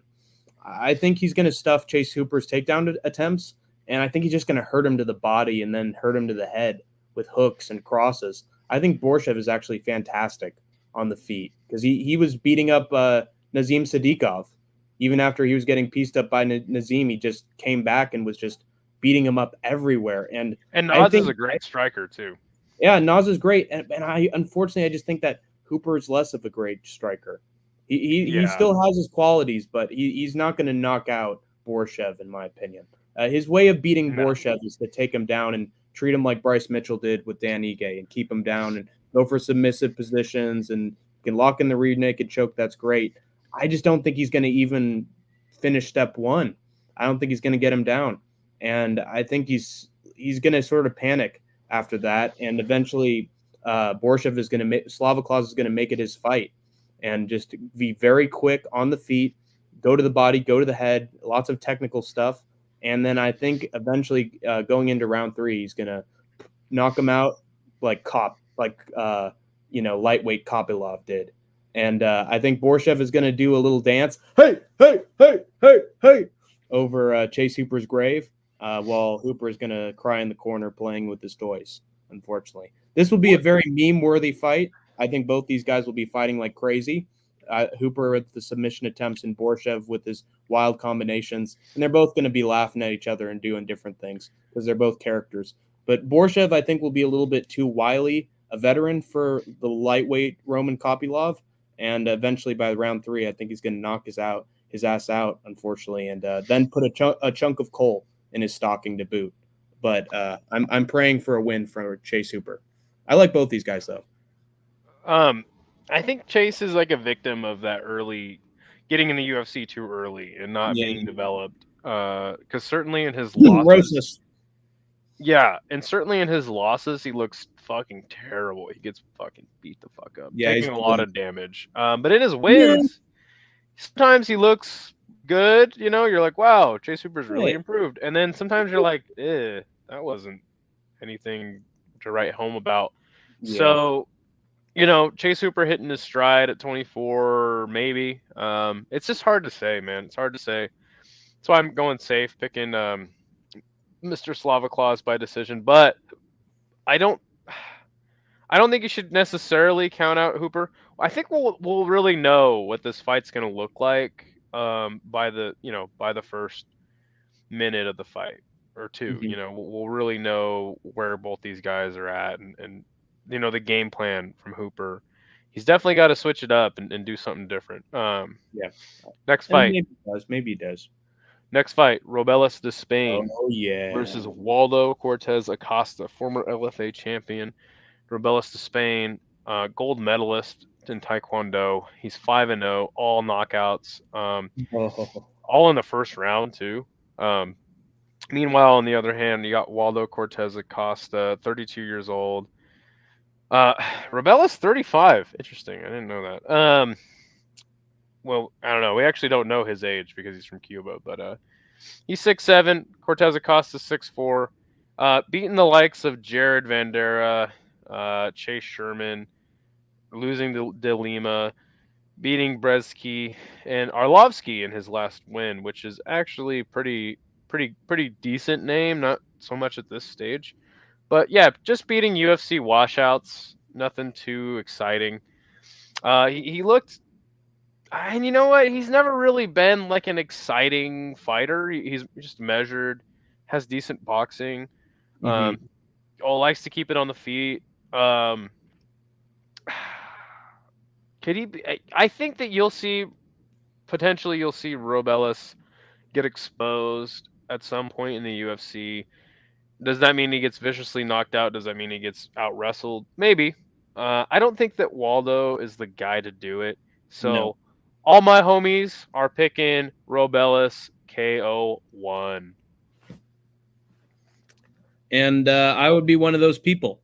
I think he's going to stuff Chase Hooper's takedown attempts, and I think he's just going to hurt him to the body and then hurt him to the head with hooks and crosses. I think Borshev is actually fantastic on the feet because he was beating up Nazim Sadikov. Even after he was getting pieced up by Nazim, he just came back and was just beating him up everywhere. And Nas is a great striker too. Yeah, Nas is great. And I just think that Hooper is less of a great striker. He still has his qualities, but he's not going to knock out Borshev, in my opinion. His way of beating No. Borshev is to take him down and treat him like Bryce Mitchell did with Dan Ige and keep him down and go for submissive positions and can lock in the rear naked choke. That's great. I just don't think he's going to even finish step one. I don't think he's going to get him down. And I think he's going to sort of panic after that. And eventually Borshev is going to make, Slava Claus is going to make it his fight and just be very quick on the feet, go to the body, go to the head, lots of technical stuff. And then I think eventually going into round 3, he's going to knock him out like lightweight Kopylov did. And I think Borshev is going to do a little dance, hey, hey, hey, hey, hey, over Chase Hooper's grave, while Hooper is going to cry in the corner playing with his toys, unfortunately. This will be a very meme-worthy fight. I think both these guys will be fighting like crazy. Hooper with the submission attempts and Borshev with his wild combinations. And they're both going to be laughing at each other and doing different things because they're both characters. But Borshev, I think, will be a little bit too wily a veteran for the lightweight Roman Kopylov. And eventually by round 3, I think he's going to knock his ass out, unfortunately, and then put a chunk of coal in his stocking to boot. But I'm praying for a win for Chase Hooper. I like both these guys, though. I think Chase is like a victim of that early getting in the UFC too early and not being developed. Because certainly in his losses, and certainly in his losses, he looks fucking terrible. He gets fucking beat the fuck up, taking a lot of damage. But in his wins, sometimes he looks good. You know, you're like, wow, Chase Hooper's really improved. And then sometimes you're like, that wasn't anything to write home about. Yeah. So, you know, Chase Hooper hitting his stride at 24, maybe. It's just hard to say, man. It's hard to say. That's why I'm going safe, picking Mr. Slava Claus by decision. But I don't think you should necessarily count out Hooper. I think we'll really know what this fight's going to look like by the first minute of the fight or two. Mm-hmm. You know, we'll really know where both these guys are at and you know, the game plan from Hooper. He's definitely got to switch it up and do something different. Next fight. Maybe he does. Next fight, Robelis de Spain versus Waldo Cortez Acosta, former LFA champion. Robelis de Spain, gold medalist in Taekwondo. He's 5-0, all knockouts. All in the first round, too. Meanwhile, on the other hand, you got Waldo Cortez Acosta, 32 years old. Robelis 35. Interesting. I didn't know that. Well, I don't know. We actually don't know his age because he's from Cuba, but he's 6'7". Cortez Acosta 6'4". Beating the likes of Jared Vandera, Chase Sherman, losing to De Lima, beating Brzeski and Arlovsky in his last win, which is actually pretty decent name. Not so much at this stage. But yeah, just beating UFC washouts, nothing too exciting. He looked, and you know what? He's never really been like an exciting fighter. He's just measured, has decent boxing. Likes to keep it on the feet. Could he be? I think that you'll see Robelis get exposed at some point in the UFC. Does that mean he gets viciously knocked out? Does that mean he gets out wrestled? Maybe. I don't think that Waldo is the guy to do it. So all my homies are picking Robelis KO1. And I would be one of those people.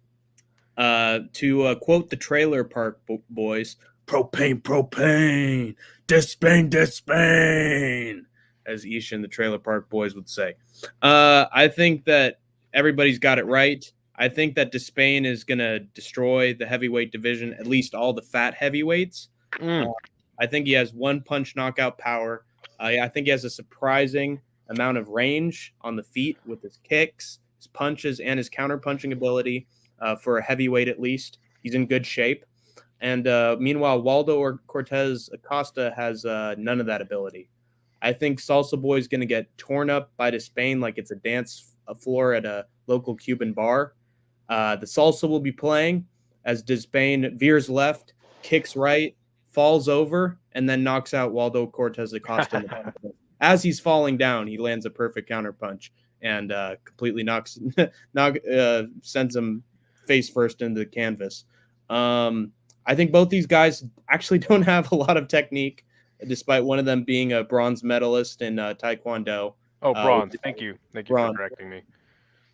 To quote the Trailer Park Boys, propane, Despain, as Isha and the Trailer Park Boys would say. I think that everybody's got it right. I think that Despain is going to destroy the heavyweight division, at least all the fat heavyweights. I think he has one-punch knockout power. I think he has a surprising amount of range on the feet with his kicks, his punches, and his counter-punching ability. For a heavyweight, at least, he's in good shape. And meanwhile, Waldo or Cortez Acosta has none of that ability. I think Salsa Boy is going to get torn up by Despain like it's a dance floor at a local Cuban bar. The salsa will be playing as Despain veers left, kicks right, falls over, and then knocks out Waldo Cortez Acosta. as he's falling down, he lands a perfect counterpunch and completely sends him face first into the canvas. I think both these guys actually don't have a lot of technique, despite one of them being a bronze medalist in Taekwondo. Oh, bronze. Thank you for correcting me.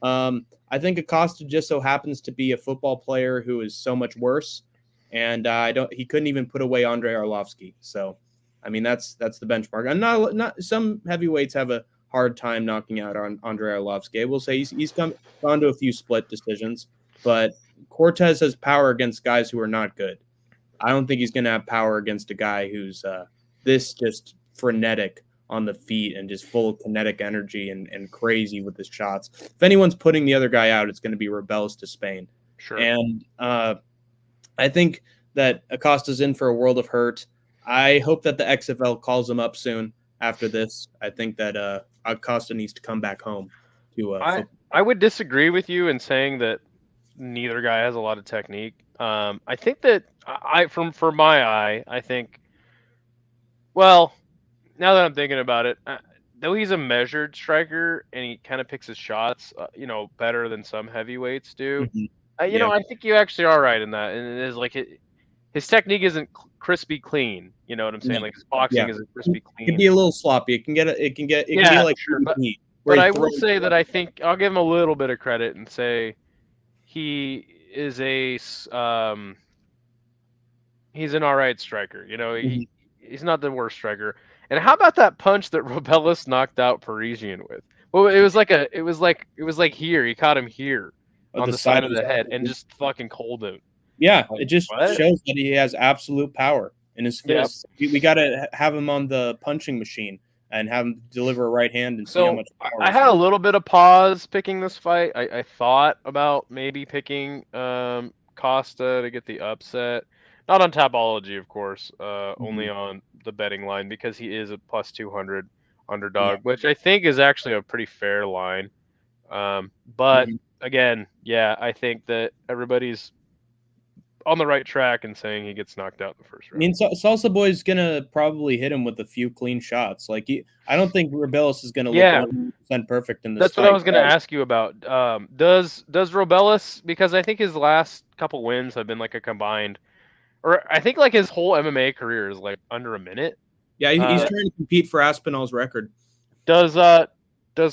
I think Acosta just so happens to be a football player who is so much worse, and he couldn't even put away Andrei Arlovsky. So, I mean, that's the benchmark. And not some heavyweights have a hard time knocking out on Andrei Arlovsky. I will say he's gone to a few split decisions, but Cortez has power against guys who are not good. I don't think he's going to have power against a guy who's this just frenetic on the feet and just full of kinetic energy and crazy with his shots. If anyone's putting the other guy out, it's going to be Rebels to Spain. Sure. And I think that Acosta's in for a world of hurt. I hope that the XFL calls him up soon after this. I think that Acosta needs to come back home to I would disagree with you in saying that neither guy has a lot of technique. I think that for my eye, I think, well, now that I'm thinking about it, though he's a measured striker and he kind of picks his shots, better than some heavyweights do. Mm-hmm. I think you actually are right in that. And it is like his technique isn't crispy clean. You know what I'm saying? Like his boxing isn't crispy clean. It can be a little sloppy. It can be like sure. But I will say that I think I'll give him a little bit of credit and say he is he's an all right striker. He's not the worst striker. And how about that punch that Robelis knocked out Parisian with? Well, it was like here. He caught him here on the side of the head and just fucking cold him. Yeah, it just shows that he has absolute power in his fists. Yep. We got to have him on the punching machine and have him deliver a right hand and see how much power. I had a little bit of pause picking this fight. I thought about maybe picking Costa to get the upset. Not on Tapology, of course, only on the betting line because he is a plus 200 underdog, which I think is actually a pretty fair line. But again, I think that everybody's on the right track and saying he gets knocked out in the first round. I mean, Salsa Boy's gonna probably hit him with a few clean shots. Like I don't think Robelis is gonna look 100% perfect in this. That's what I was gonna ask you about. Does Robelis, because I think his last couple wins have been like a combined, or I think like his whole MMA career is like under a minute. Yeah, he's trying to compete for Aspinall's record. Does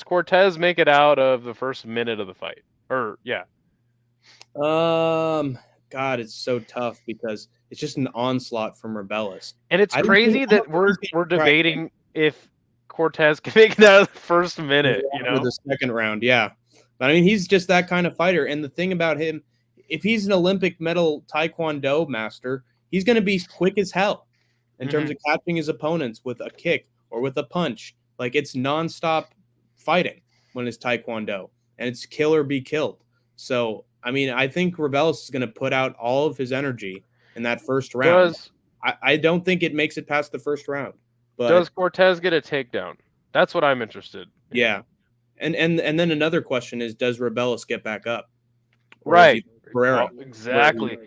Cortez make it out of the first minute of the fight? God, it's so tough because it's just an onslaught from Robelis. And it's crazy that we're debating if Cortez can make it out of the first minute, or the second round, yeah. But I mean, he's just that kind of fighter. And the thing about him, if he's an Olympic medal Taekwondo master, he's going to be quick as hell in terms of catching his opponents with a kick or with a punch. Like, it's nonstop fighting when it's Taekwondo, and it's kill or be killed. So, I mean, I think Robelis is going to put out all of his energy in that first round. I don't think it makes it past the first round. But does Cortez get a takedown? That's what I'm interested in. Yeah. And then another question is, does Robelis get back up? Right. Pereira. Exactly.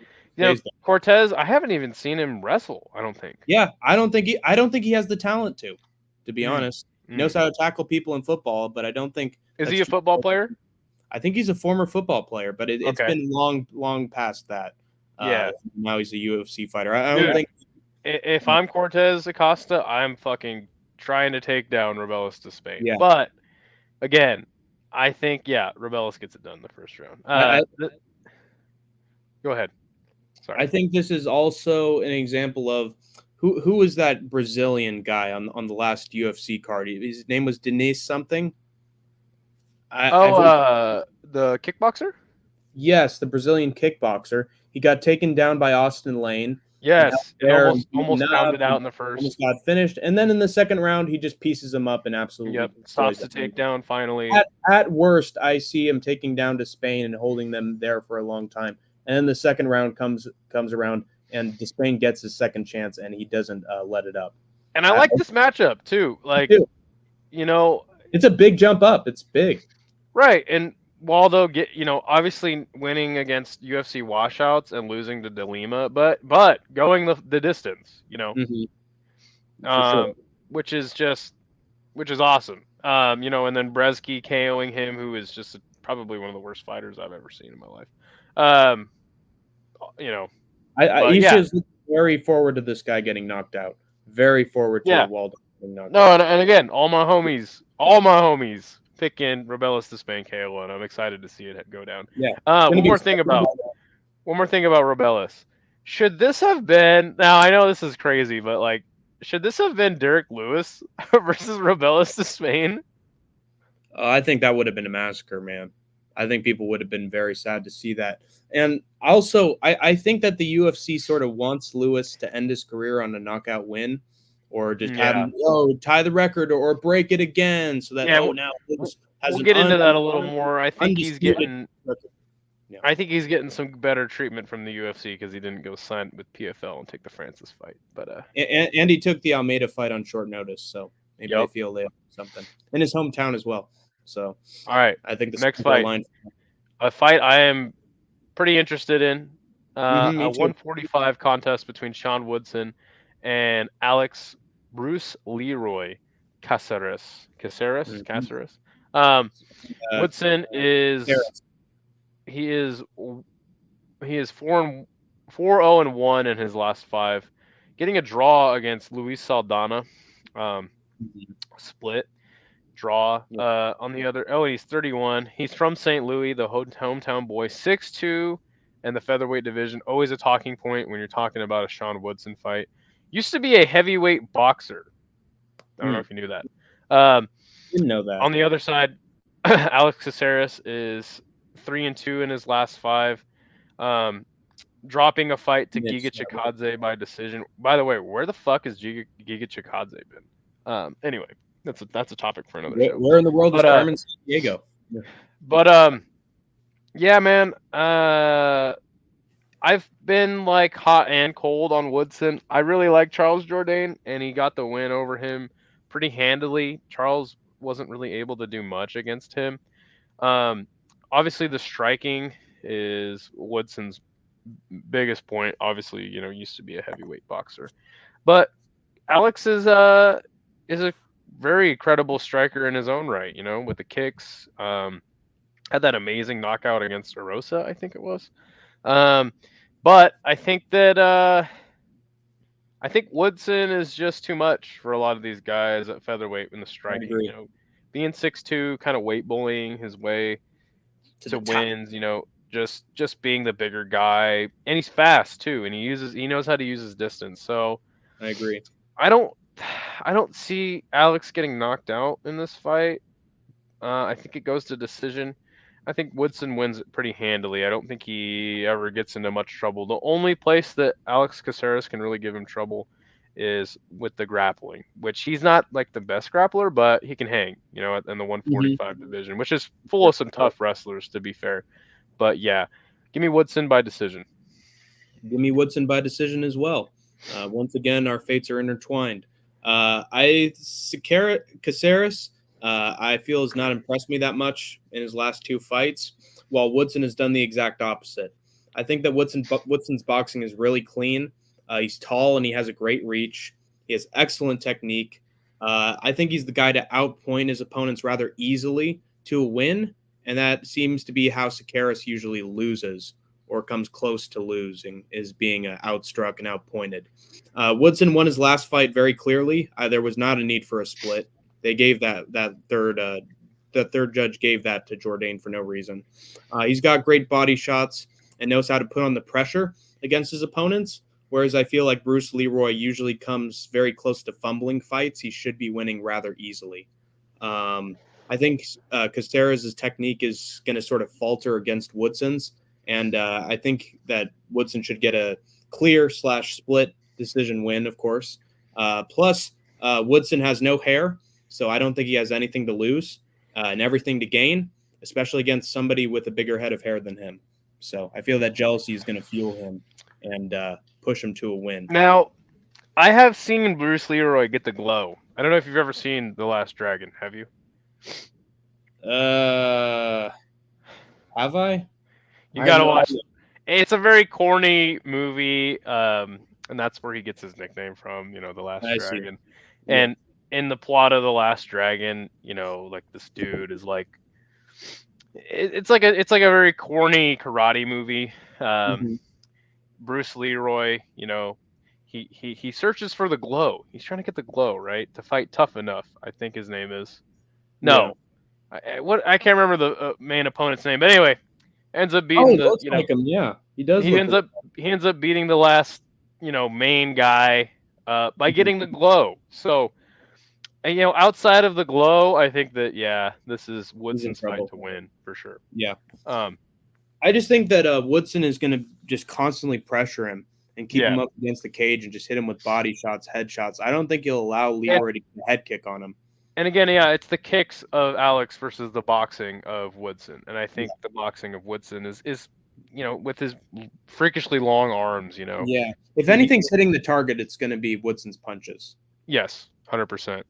Cortez, I haven't even seen him wrestle, I don't think. Yeah, I don't think he has the talent to be honest. He knows how to tackle people in football, but I don't think. Is he a football player? I think he's a former football player, but it's been long past that. Now he's a UFC fighter. I don't think. If I'm Cortez Acosta, I'm fucking trying to take down Robelis to Spain. Yeah. But again, I think Robelis gets it done in the first round. Go ahead. Sorry. I think this is also an example of who was that Brazilian guy on the last UFC card? His name was Denise something. The kickboxer? Yes, the Brazilian kickboxer. He got taken down by Austin Lane. Yes, almost pounded out in the first. Almost got finished, and then in the second round, he just pieces him up and absolutely stops the takedown finally. At worst, I see him taking down to Spain and holding them there for a long time. And then the second round comes around, and Despain gets his second chance, and he doesn't let it up. And I like this matchup too. Like, it's a big jump up. It's big, right? And Waldo obviously winning against UFC washouts and losing to De Lima, but going the distance, sure. Which is just which is awesome. You know, and then Bresky KOing him, who is just probably one of the worst fighters I've ever seen in my life. You know, but He's yeah, just very forward to this guy getting knocked out. Very forward to yeah. Waldo getting knocked No, out. and again, all my homies picking Rebellis to Spain KO, and I'm excited to see it go down. Yeah. One more thing about Rebellis. Should this have been? Now I know this is crazy, but like, should this have been Derek Lewis versus Rebellis to Spain? I think that would have been a massacre, man. I think people would have been very sad to see that. And also, I think that the UFC sort of wants Lewis to end his career on a knockout win, or just have him tie the record or break it again, so that now Lewis has we'll get into that a little more. I think he's getting. record. Yeah. I think he's getting some better treatment from the UFC because he didn't go sign with PFL and take the Francis fight. But and he took the Almeida fight on short notice, so maybe they feel they have something in his hometown as well. So all right, I think the next fight, a fight I am pretty interested in, a 145 contest between Sean Woodson and Bruce Leroy Caceres. Woodson is he is 4-0-1 in his last 5, getting a draw against Luis Saldana, split draw. On the other, he's 31. He's from St. Louis, the hometown boy, 6'2", and the featherweight division. Always a talking point when you're talking about a Sean Woodson fight. Used to be a heavyweight boxer. I don't know if you knew that. Didn't know that. On the other side, Alex Caceres is 3-2 in his last 5, dropping a fight to Giga Chikadze by decision. By the way, where the fuck has Giga Chikadze been? Anyway, that's a topic for another show. Where in the world is Carmen Sandiego? But yeah, man. I've been like hot and cold on Woodson. I really like Charles Jourdain, and he got the win over him pretty handily. Charles wasn't really able to do much against him. Obviously, the striking is Woodson's biggest point. Obviously, used to be a heavyweight boxer, but Alex is a very credible striker in his own right. With the kicks, had that amazing knockout against Erosa, I think it was. But I think that Woodson is just too much for a lot of these guys at featherweight in the striking. Being 6'2", kind of weight bullying his way to wins. Just being the bigger guy, and he's fast too, and he knows how to use his distance. So I agree. I don't see Alex getting knocked out in this fight. I think it goes to decision. I think Woodson wins it pretty handily. I don't think he ever gets into much trouble. The only place that Alex Caceres can really give him trouble is with the grappling, which he's not like the best grappler, but he can hang, in the 145 division, which is full of some tough wrestlers, to be fair. But yeah, give me Woodson by decision. Give me Woodson by decision as well. Once again, our fates are intertwined. Caceres, I feel has not impressed me that much in his last 2 fights, while Woodson has done the exact opposite. I think that Woodson's boxing is really clean. He's tall and he has a great reach. He has excellent technique. I think he's the guy to outpoint his opponents rather easily to a win, and that seems to be how Caceres usually loses or comes close to losing, is being outstruck and outpointed. Woodson won his last fight very clearly. There was not a need for a split. They gave the third judge gave that to Jourdain for no reason. He's got great body shots and knows how to put on the pressure against his opponents, whereas I feel like Bruce Leroy usually comes very close to fumbling fights. He should be winning rather easily. I think Caceres' technique is going to sort of falter against Woodson's, and I think that Woodson should get a clear/split decision win, of course. Plus, Woodson has no hair, so I don't think he has anything to lose and everything to gain, especially against somebody with a bigger head of hair than him. So I feel that jealousy is going to fuel him and push him to a win. Now, I have seen Bruce Leroy get the glow. I don't know if you've ever seen The Last Dragon. Have you? Have I? You got to watch it. It's a very corny movie, and that's where he gets his nickname from, The Last Dragon. And in the plot of The Last Dragon, like this dude is like, it's like a very corny karate movie. Bruce Leroy, he searches for the glow. He's trying to get the glow, right, to fight Tough Enough, I think his name is. No, I can't remember the main opponent's name, but anyway, ends up beating looks like him. Yeah, he does. He ends up beating the last main guy by getting the glow. So outside of the glow, I think that this is Woodson's fight to win for sure. Yeah. I just think that Woodson is going to just constantly pressure him and keep him up against the cage and just hit him with body shots, head shots. I don't think he'll allow Leroy to get a head kick on him. And again, it's the kicks of Alex versus the boxing of Woodson. And I think the boxing of Woodson is with his freakishly long arms, Yeah. If anything's hitting the target, it's going to be Woodson's punches. Yes, 100%.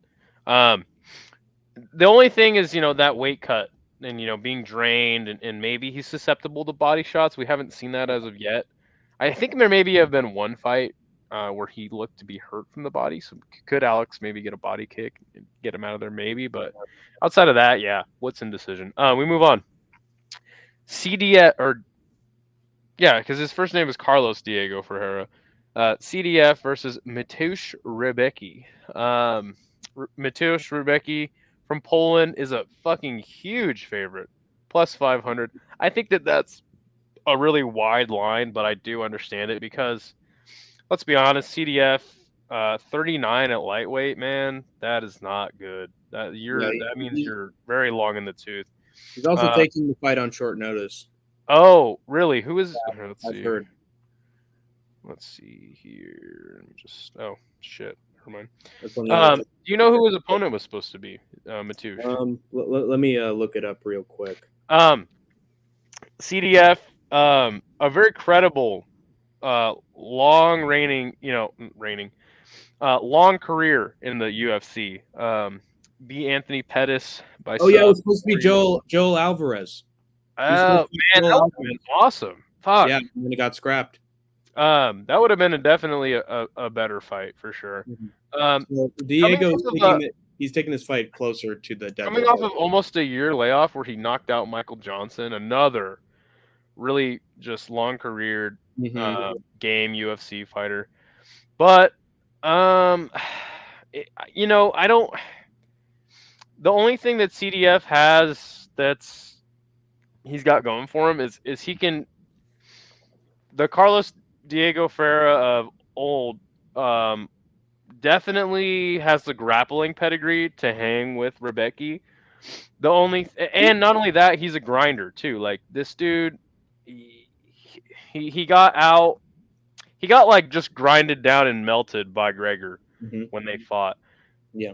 The only thing is, that weight cut and, being drained and maybe he's susceptible to body shots. We haven't seen that as of yet. I think there maybe have been one fight where he looked to be hurt from the body. So could Alex maybe get a body kick and get him out of there? Maybe. But outside of that, Woodson decision. We move on. CDF, because his first name is Carlos Diego Ferreira. CDF versus Mateusz Rebecki. Mateusz Rebecki from Poland is a fucking huge favorite, plus 500. I think that's a really wide line, but I do understand it because, let's be honest, CDF 39 at lightweight, man, that is not good. That means you're very long in the tooth. He's also taking the fight on short notice. Oh, really? Who is? I've heard. Let's see here. Oh shit. Never That's on mind. Do you know who his opponent was supposed to be? Mateusz. Let me look it up real quick. CDF, a very credible, long long career in the UFC. Beat Anthony Pettis by. Oh yeah, it was supposed to be Joel Alvarez. Oh man, that would have been awesome. Fuck. Yeah, and then it got scrapped. That would have been definitely a better fight for sure. So Diego's he's taking this fight closer to the deadline. Coming off of almost a year layoff where he knocked out Michael Johnson, another really just long career game UFC fighter. But I don't. The only thing that CDF has that's he's got going for him is he can. The Carlos Diego Ferreira of old definitely has the grappling pedigree to hang with Rebecki. And not only that, he's a grinder too. Like this dude, he got out. He got like just grinded down and melted by Gregor when they fought. Yeah.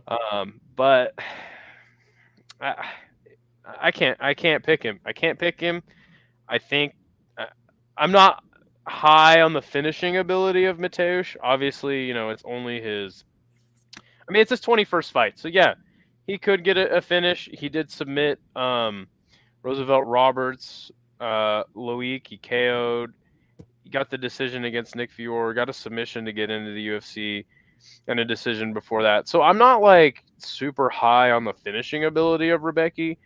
But I can't pick him. I can't pick him. I think I'm not high on the finishing ability of Mateusz. Obviously, it's only his. I mean, it's his 21st fight, so yeah, he could get a finish. He did submit Roosevelt Roberts, Loic. He KO'd. He got the decision against Nick Fiore. Got a submission to get into the UFC, and a decision before that. So I'm not like super high on the finishing ability of Rebecki.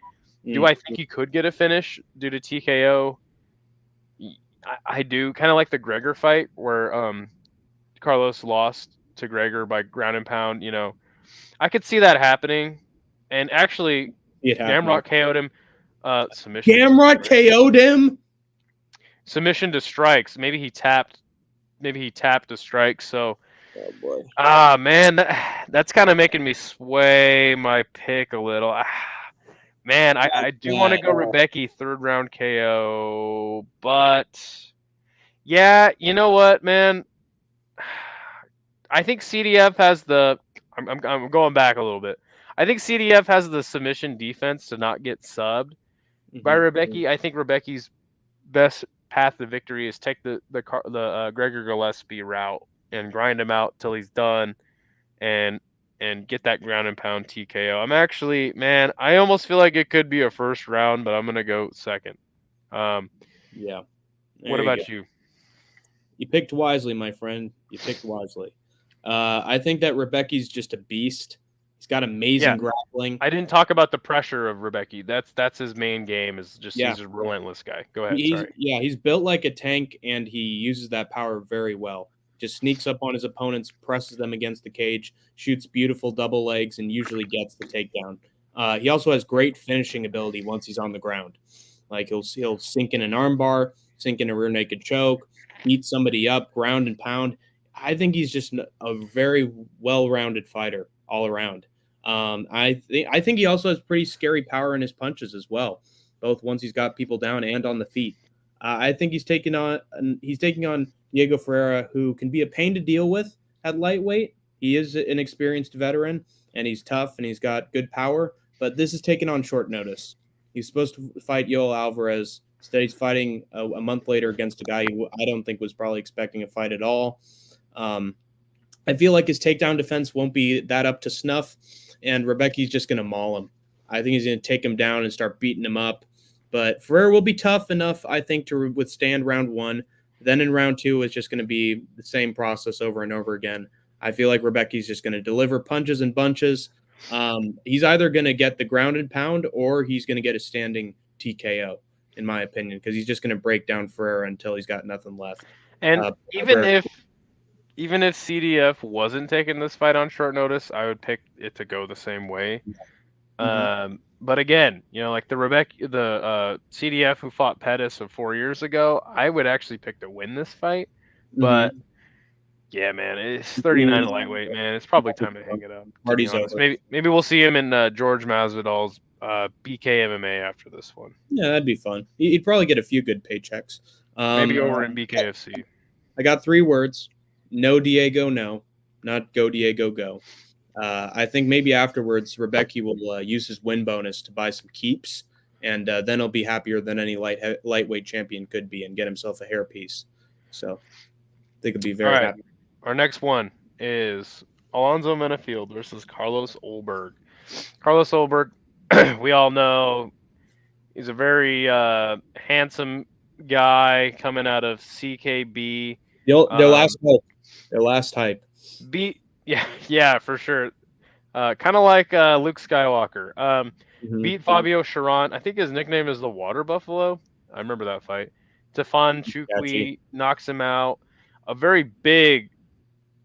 Do I think he could get a finish due to TKO? I do, kind of like the Gregor fight where Carlos lost to Gregor by ground and pound. I could see that happening. And actually, Gamrot KO'd him. Submission. Gamrot KO'd him. Submission to strikes. Maybe he tapped a strike. So, oh boy. Man, that's kind of making me sway my pick a little. Man, I do want to go Rebecki third round KO, but yeah, you know what, man? I think CDF has the. I'm going back a little bit. I think CDF has the submission defense to not get subbed by Rebecki. I think Rebecki's best path to victory is take the Gregor Gillespie route and grind him out till he's done, and get that ground and pound TKO. I'm actually, man, I almost feel like it could be a first round, but I'm gonna go second. Yeah. What about you? You picked wisely, my friend. You picked wisely. I think that Rebecki's just a beast. He's got amazing grappling. I didn't talk about the pressure of Rebecki. That's his main game. Is just he's a relentless guy. Go ahead. Sorry. He's built like a tank, and he uses that power very well. Just sneaks up on his opponents, presses them against the cage, shoots beautiful double legs, and usually gets the takedown. He also has great finishing ability once he's on the ground. Like he'll sink in an armbar, sink in a rear naked choke, beat somebody up, ground and pound. I think he's just a very well-rounded fighter all around. I think he also has pretty scary power in his punches as well, both once he's got people down and on the feet. I think he's taking on Diego Ferreira, who can be a pain to deal with at lightweight. He is an experienced veteran, and he's tough, and he's got good power, but this is taken on short notice. He's supposed to fight Yoel Alvarez. Instead, he's fighting a month later against a guy who I don't think was probably expecting a fight at all. I feel like his takedown defense won't be that up to snuff, and Rebecki's just going to maul him. I think he's going to take him down and start beating him up. But Ferrer will be tough enough, I think, to withstand round one. Then in round two, it's just going to be the same process over and over again. I feel like Rebecki's just going to deliver punches and bunches. He's either going to get the ground and pound or he's going to get a standing TKO, in my opinion, because he's just going to break down Ferrer until he's got nothing left. And even if CDF wasn't taking this fight on short notice, I would pick it to go the same way. But again, like the CDF who fought Pettis 4 years ago, I would actually pick to win this fight. But yeah, man, it's 39 lightweight, man. It's probably time to hang it up. Party's over. Maybe we'll see him in George Masvidal's BK MMA after this one. Yeah, that'd be fun. He'd probably get a few good paychecks. Maybe over in BKFC. I got 3 words. No Diego, no. Not go Diego, go. I think maybe afterwards, Rebecki will use his win bonus to buy some keeps, and then he'll be happier than any lightweight champion could be and get himself a hairpiece. So I think he'll be very happy. Our next one is Alonzo Menafield versus Carlos Ulberg. Carlos Ulberg, we all know, he's a very handsome guy coming out of CKB. Their last hype. Their last hype. Yeah, for sure. Kind of like Luke Skywalker. Beat Fabio Chiron. I think his nickname is the Water Buffalo. I remember that fight. Tefan Chukwi knocks him out. A very big,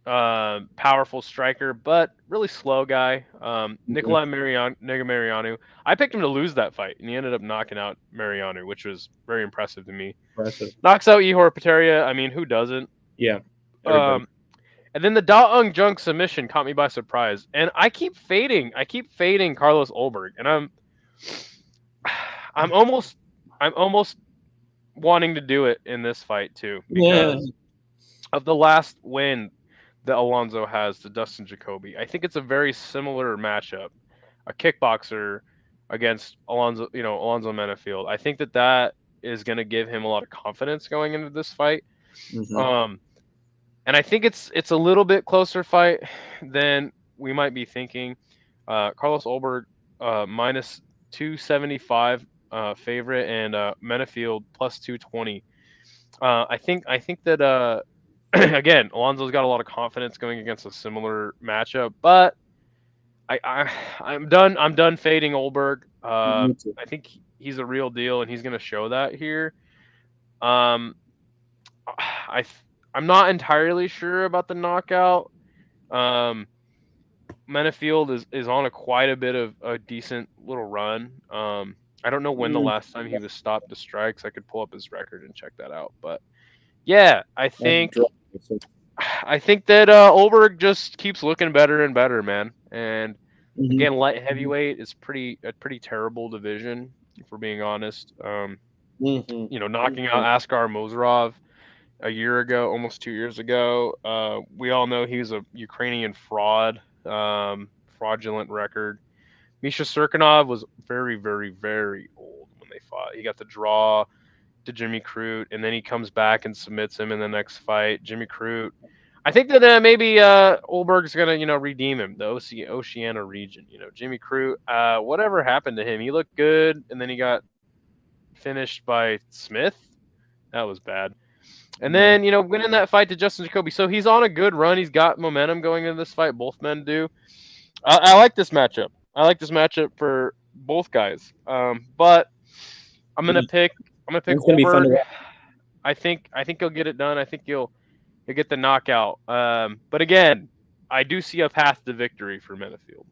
powerful striker, but really slow guy. Nicolai Mariano. I picked him to lose that fight, and he ended up knocking out Mariano, which was very impressive to me. Knocks out Ihor Peteria. I mean, who doesn't? Yeah. And then the Da-Ung Jung submission caught me by surprise. And I keep fading Carlos Ulberg. And I'm almost wanting to do it in this fight too. Because of the last win that Alonzo has to Dustin Jacoby. I think it's a very similar matchup. A kickboxer against Alonzo Menafield. I think that is going to give him a lot of confidence going into this fight. And I think it's a little bit closer fight than we might be thinking. Carlos Ulberg minus 275 favorite, and Menafield plus 220. I think that again, Alonzo's got a lot of confidence going against a similar matchup, but I'm done fading Ulberg. I think he's a real deal, and he's going to show that here. I'm not entirely sure about the knockout. Menafield is on quite a bit of a decent little run. I don't know when the last time he was stopped to strikes. I could pull up his record and check that out. But yeah, I think that Ulberg just keeps looking better and better, man. And again, light heavyweight is a pretty terrible division, if we're being honest. Knocking out Askar Mozarov a year ago, almost 2 years ago. We all know he was a Ukrainian fraud, fraudulent record. Misha Serkinov was very, very, very old when they fought. He got the draw to Jimmy Crute, and then he comes back and submits him in the next fight. Jimmy Crute. I think that maybe Ulberg's gonna, redeem him. The Oceania region. Jimmy Crute. Whatever happened to him? He looked good, and then he got finished by Smith. That was bad. And then, winning that fight to Justin Jacoby. So he's on a good run. He's got momentum going into this fight. Both men do. I like this matchup. I like this matchup for both guys. But I'm gonna pick It's gonna be fun to Olberg. watch. I think he'll get it done. I think he'll get the knockout. But again, I do see a path to victory for Menifield.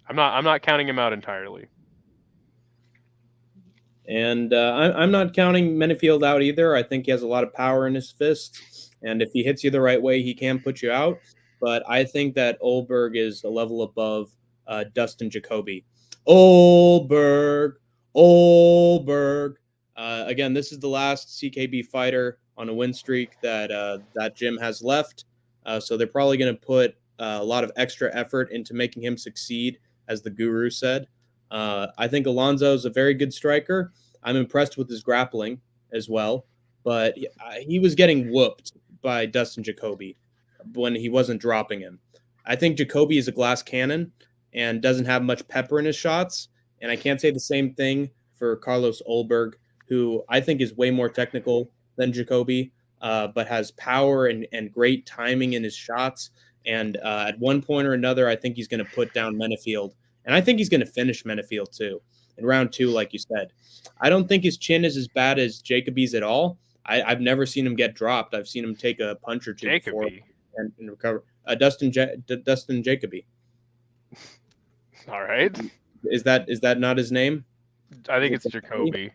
I'm not counting him out entirely. And I'm not counting Menifield out either. I think he has a lot of power in his fists, and if he hits you the right way, he can put you out. But I think that Olberg is a level above Dustin Jacoby. Olberg. Again, this is the last CKB fighter on a win streak that Jim has left. So they're probably going to put a lot of extra effort into making him succeed, as the guru said. I think Alonzo is a very good striker. I'm impressed with his grappling as well, but he was getting whooped by Dustin Jacoby when he wasn't dropping him. I think Jacoby is a glass cannon and doesn't have much pepper in his shots, and I can't say the same thing for Carlos Olberg, who I think is way more technical than Jacoby, but has power and great timing in his shots. And at one point or another, I think he's going to put down Menifield. And I think he's going to finish Menifield too in round 2, like you said. I don't think his chin is as bad as Jacoby's at all. I've never seen him get dropped. I've seen him take a punch or two before and recover. Dustin Jacoby. All right. Is that not his name? I think it's Jacoby.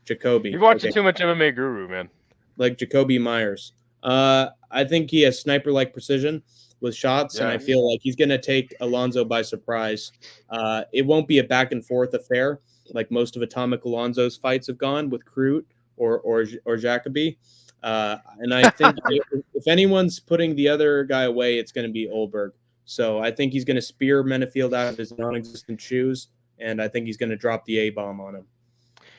Jacoby. You're watching too much MMA Guru, man. Like Jacoby Myers. I think he has sniper-like precision with shots, and I feel like he's going to take Alonzo by surprise. It won't be a back-and-forth affair like most of Atomic Alonzo's fights have gone with Crute or Jacoby. And I think if anyone's putting the other guy away, it's going to be Olberg. So I think he's going to spear Menifield out of his non-existent shoes, and I think he's going to drop the A-bomb on him.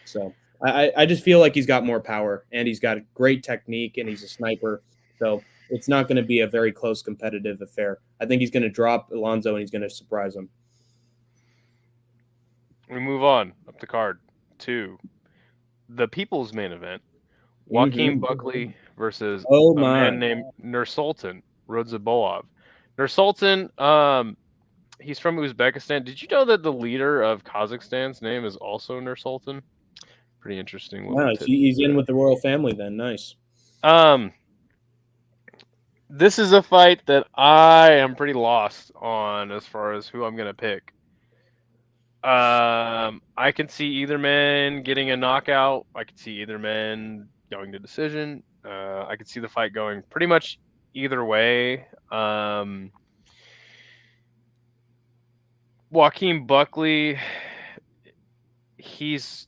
So I just feel like he's got more power, and he's got great technique, and he's a sniper. So it's not going to be a very close competitive affair. I think he's going to drop Alonzo, and he's going to surprise him. We move on up the card to the people's main event. Joaquin Buckley versus a man named Nursultan Rodzhabov. Nursultan, he's from Uzbekistan. Did you know that the leader of Kazakhstan's name is also Nursultan? Pretty interesting. Wow, he's in with the royal family then. Nice. This is a fight that I am pretty lost on as far as who I'm going to pick. I can see either man getting a knockout. I can see either man going to decision. I could see the fight going pretty much either way. Joaquin Buckley, he's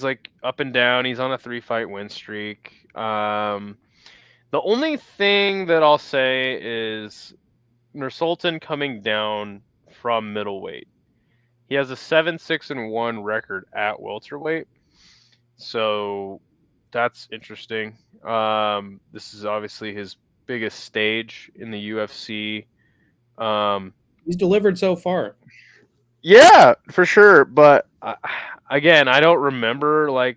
like up and down. He's on a 3-fight win streak. The only thing that I'll say is Nursultan coming down from middleweight. He has a 7-6-1 record at welterweight, so that's interesting. This is obviously his biggest stage in the UFC. He's delivered so far. Yeah, for sure. But again, I don't remember. I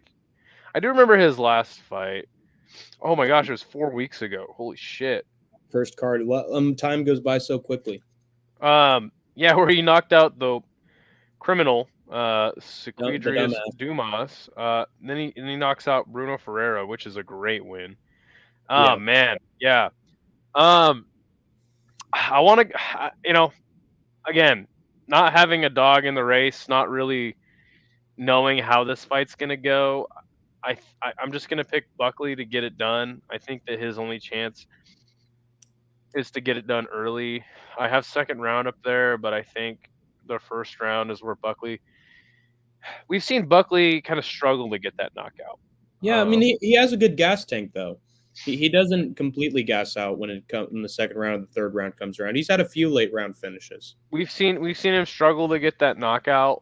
do remember his last fight. Oh my gosh, it was 4 weeks ago. Holy shit! First card. Time goes by so quickly. Yeah, where he knocked out the criminal Sequidrius Dumas. Then he knocks out Bruno Ferreira, which is a great win. Man, yeah. I want to, again, not having a dog in the race, not really knowing how this fight's gonna go. I'm just gonna pick Buckley to get it done. I think that his only chance is to get it done early. I have second round up there, but I think the first round is where Buckley. We've seen Buckley kind of struggle to get that knockout. Yeah, I mean he has a good gas tank though. He doesn't completely gas out when the second round or the third round comes around. He's had a few late round finishes. We've seen him struggle to get that knockout,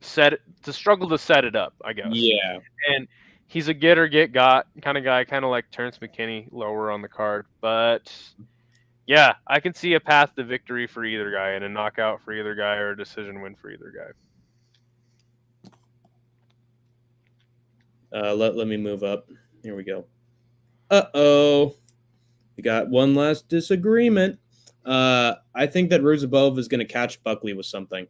struggle to set it up, I guess. Yeah. And he's a get or get got kind of guy, kind of like Terrence McKinney lower on the card. But yeah, I can see a path to victory for either guy and a knockout for either guy or a decision win for either guy. Let me move up. Here we go. Uh-oh. We got one last disagreement. I think that Ruzabov is going to catch Buckley with something,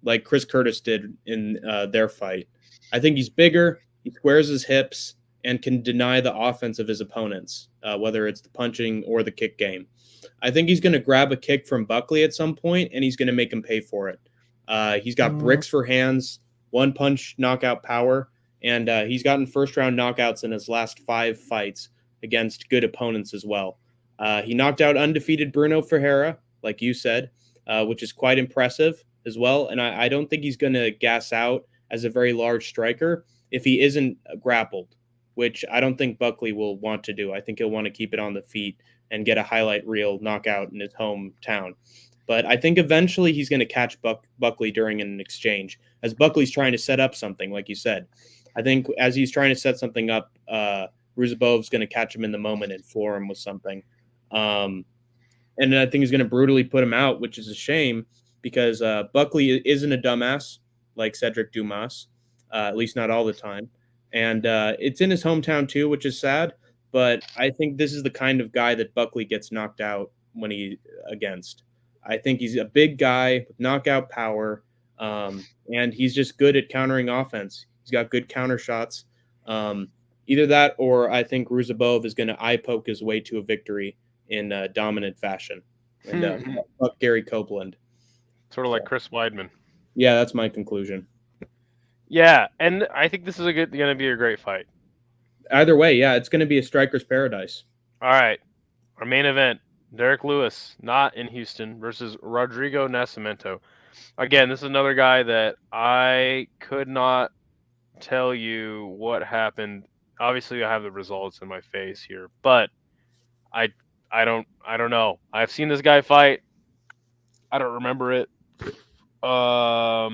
like Chris Curtis did in their fight. I think he's bigger, he squares his hips, and can deny the offense of his opponents, whether it's the punching or the kick game. I think he's going to grab a kick from Buckley at some point, and he's going to make him pay for it. He's got bricks for hands, one punch knockout power, and he's gotten first-round knockouts in his last 5 fights against good opponents as well. He knocked out undefeated Bruno Ferreira, like you said, which is quite impressive as well. And I don't think he's going to gas out as a very large striker if he isn't grappled, which I don't think Buckley will want to do. I think he'll want to keep it on the feet and get a highlight reel knockout in his hometown. But I think eventually he's going to catch Buckley during an exchange, as Buckley's trying to set up something, like you said. I think as he's trying to set something up, Ruzabov's going to catch him in the moment and floor him with something. And then I think he's going to brutally put him out, which is a shame because Buckley isn't a dumbass like Cedric Dumas, at least not all the time. And it's in his hometown too, which is sad. But I think this is the kind of guy that Buckley gets knocked out when he against. I think he's a big guy with knockout power, and he's just good at countering offense. He's got good counter shots. Either that or I think Ruzabov is going to eye poke his way to a victory in dominant fashion. And fuck Gary Copeland. Sort of like Chris Weidman. Yeah, that's my conclusion. Yeah, and I think this is going to be a great fight. Either way, yeah, it's going to be a striker's paradise. All right, our main event, Derek Lewis, not in Houston, versus Rodrigo Nascimento. Again, this is another guy that I could not tell you what happened. Obviously, I have the results in my face here, but I don't know. I've seen this guy fight. I don't remember it. A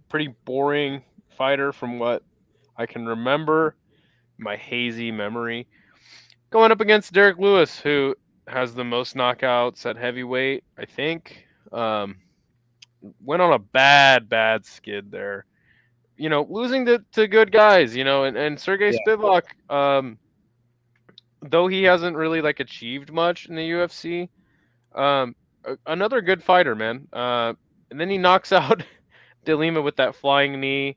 pretty boring fighter from what I can remember. My hazy memory. Going up against Derek Lewis, who has the most knockouts at heavyweight, I think. Went on a bad skid there. Losing to good guys, and Sergey Spivak, though he hasn't really achieved much in the UFC, another good fighter, man. And then he knocks out De Lima with that flying knee,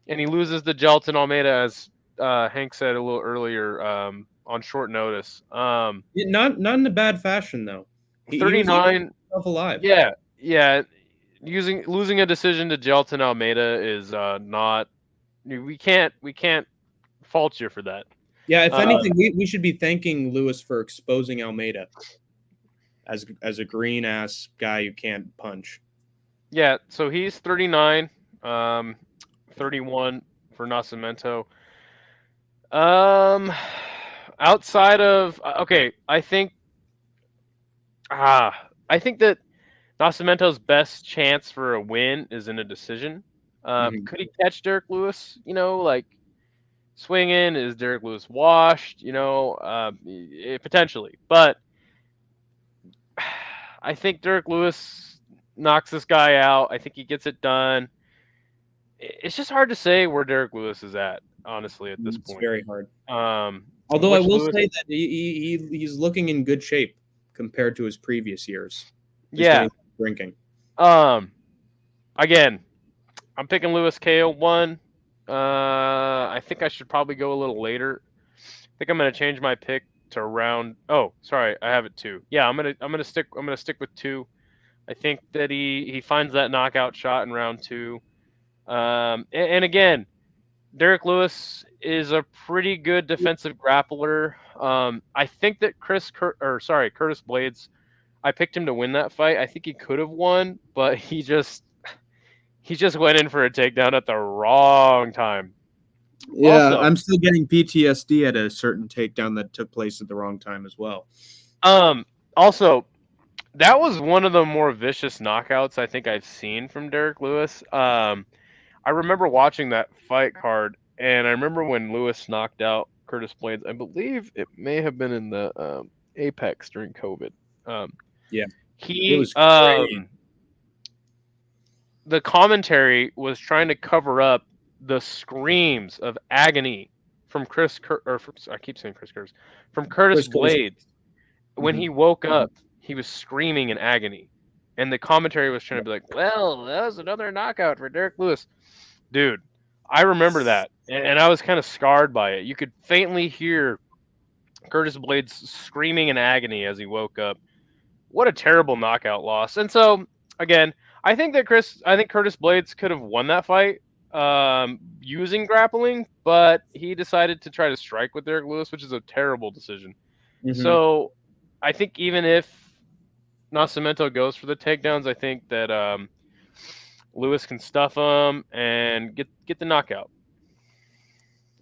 and he loses to Jelton Almeida, as Hank said a little earlier, on short notice. Not in a bad fashion though. 39, alive. Yeah. Losing a decision to Jelton Almeida is not. We can't fault you for that. Yeah, if anything, we should be thanking Lewis for exposing Almeida as a green ass guy you can't punch. Yeah, so he's 39, 31 for Nascimento. Outside of I think that Nascimento's best chance for a win is in a decision. Could he catch Derek Lewis? Swinging, is Derek Lewis washed? Potentially, but I think Derek Lewis knocks this guy out. I think he gets it done. It's just hard to say where Derek Lewis is at, honestly, at this point. It's very hard. Although I will say that he's looking in good shape compared to his previous years. Drinking. Again, I'm picking Lewis KO 1. I think I should probably go a little later. I think I'm gonna change my pick to round. Oh, sorry, I have it 2. Yeah, I'm gonna stick with 2. I think that he finds that knockout shot in round 2. And again, Derek Lewis is a pretty good defensive grappler. I think that Curtis Blades, I picked him to win that fight. I think he could have won, but he just went in for a takedown at the wrong time. Yeah, also, I'm still getting PTSD at a certain takedown that took place at the wrong time as well. Also, that was one of the more vicious knockouts I think I've seen from Derek Lewis. I remember watching that fight card, and I remember when Lewis knocked out Curtis Blades. I believe it may have been in the Apex during COVID. It was crazy. The commentary was trying to cover up the screams of agony from Curtis Blades when he woke up he was screaming in agony. And the commentary was trying to be like, well, that was another knockout for Derek Lewis. Dude, I remember that. And I was kind of scarred by it. You could faintly hear Curtis Blades screaming in agony as he woke up. What a terrible knockout loss. And so, again, I think Curtis Blades could have won that fight using grappling, but he decided to try to strike with Derek Lewis, which is a terrible decision. Mhm. So I think even if Nascimento goes for the takedowns, I think that Lewis can stuff him and get the knockout.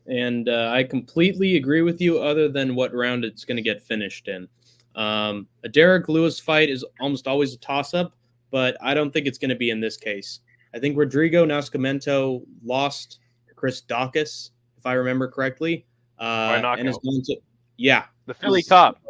And I completely agree with you, other than what round it's going to get finished in. A Derek Lewis fight is almost always a toss-up, but I don't think it's going to be in this case. I think Rodrigo Nascimento lost to Chris Daukaus, if I remember correctly. And is going to, yeah. The Philly Cop.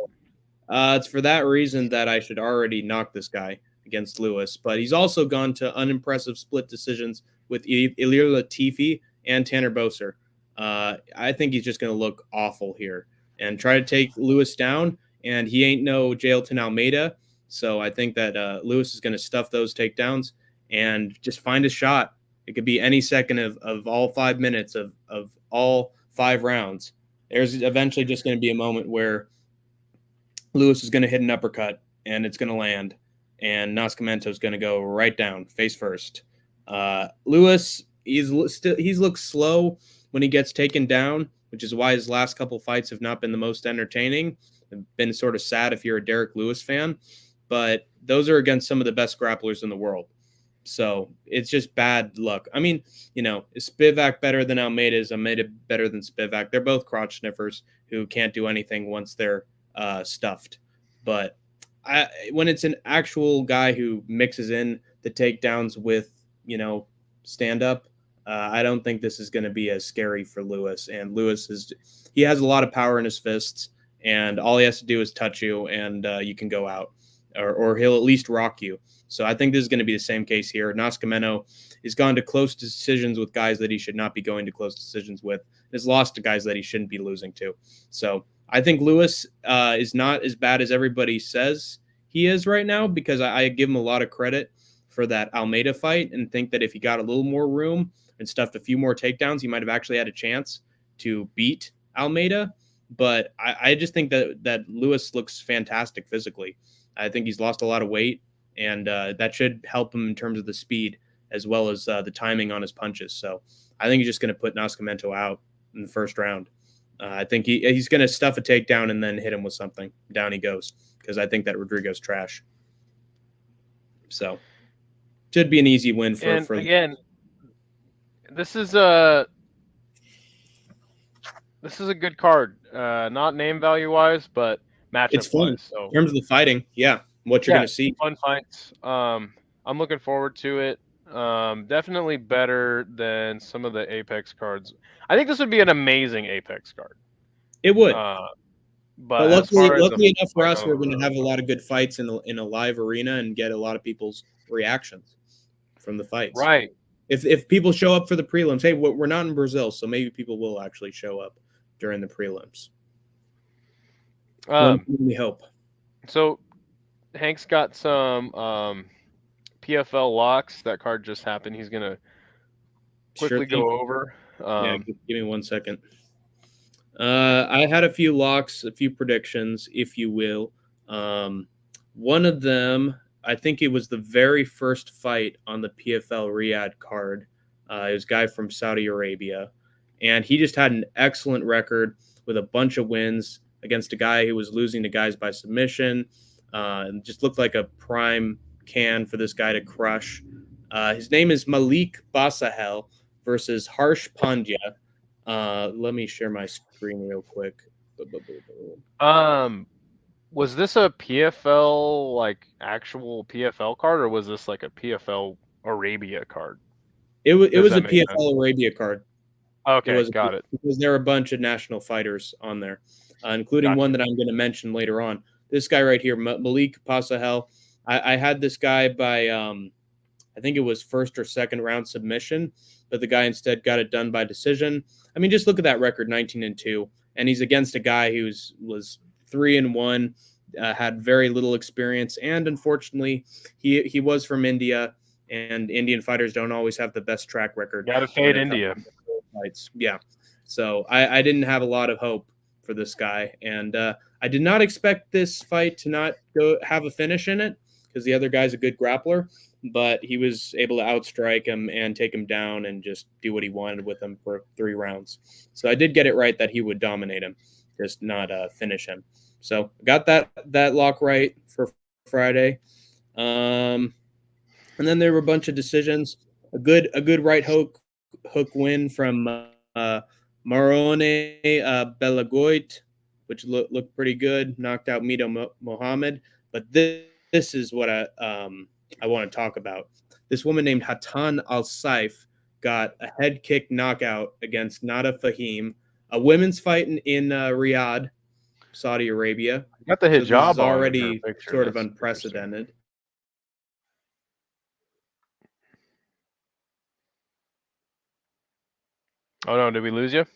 It's for that reason that I should already knock this guy against Lewis. But he's also gone to unimpressive split decisions with Ilir Latifi and Tanner Boser. I think he's just going to look awful here and try to take Lewis down. And he ain't no Jailton Almeida. So I think that Lewis is going to stuff those takedowns and just find a shot. It could be any second of all 5 minutes of all 5 rounds. There's eventually just going to be a moment where Lewis is going to hit an uppercut and it's going to land. And Nascimento is going to go right down, face first. Lewis, he's looked slow when he gets taken down, which is why his last couple fights have not been the most entertaining. They've been sort of sad if you're a Derek Lewis fan, but those are against some of the best grapplers in the world. So it's just bad luck. I mean, is Spivak better than Almeida? Is Almeida better than Spivak? They're both crotch sniffers who can't do anything once they're stuffed. But when it's an actual guy who mixes in the takedowns with, stand-up, I don't think this is going to be as scary for Lewis. And Lewis he has a lot of power in his fists, and all he has to do is touch you, and you can go out, or he'll at least rock you. So I think this is going to be the same case here. Nascimento has gone to close decisions with guys that he should not be going to close decisions with. Has lost to guys that he shouldn't be losing to. So I think Lewis is not as bad as everybody says he is right now, because I give him a lot of credit for that Almeida fight and think that if he got a little more room and stuffed a few more takedowns, he might have actually had a chance to beat Almeida. But I just think that Lewis looks fantastic physically. I think he's lost a lot of weight, and that should help him in terms of the speed as well as the timing on his punches. So I think he's just going to put Nascimento out in the first round. I think he's going to stuff a takedown and then hit him with something. Down he goes, because I think that Rodrigo's trash. So should be an easy win for. And again, this is a good card. Not name value wise, but matchup wise. So in terms of the fighting, what you're going to see. Fun fights. I'm looking forward to it. Definitely better than some of the Apex cards. I think this would be an amazing Apex card. It would. But luckily enough for us, we're going to have a lot of good fights in a live arena and get a lot of people's reactions from the fights. Right. If people show up for the prelims, hey, we're not in Brazil, so maybe people will actually show up during the prelims. We hope. So Hank's got some PFL locks. That card just happened. He's gonna quickly go over. Give me 1 second. I had a few locks, a few predictions, if you will. One of them, I think it was the very first fight on the PFL Riyadh card. It was a guy from Saudi Arabia, and he just had an excellent record with a bunch of wins against a guy who was losing to guys by submission. And just looked like a prime can for this guy to crush. His name is Malik Basahel versus Harsh Pandya. Let me share my screen real quick. Was this a PFL, actual PFL card, or was this like a PFL Arabia card? It was a PFL Arabia card. Okay, got it. Because there are a bunch of national fighters on there, including one that I'm going to mention later on. This guy right here, Malik Basahel. I had this guy by, I think it was first or second round submission, but the guy instead got it done by decision. I mean, just look at that record, 19-2, and he's against a guy who was 3-1, had very little experience, and unfortunately, he was from India, and Indian fighters don't always have the best track record. Got to fade India. Fights. Yeah, so I didn't have a lot of hope for this guy, and I did not expect this fight to not have a finish in it because the other guy's a good grappler, but he was able to outstrike him and take him down and just do what he wanted with him for 3 rounds. So I did get it right that he would dominate him, just not finish him. So got that lock right for Friday. And then there were a bunch of decisions. A good right hook win from Marone Belagoit, which looked pretty good. Knocked out Mito Mohammed. But this is what I want to talk about. This woman named Hatan Al Saif got a head kick knockout against Nada Fahim, a women's fight in Riyadh, Saudi Arabia. Got the hijab so this is on already sort of unprecedented. Oh no, did we lose you?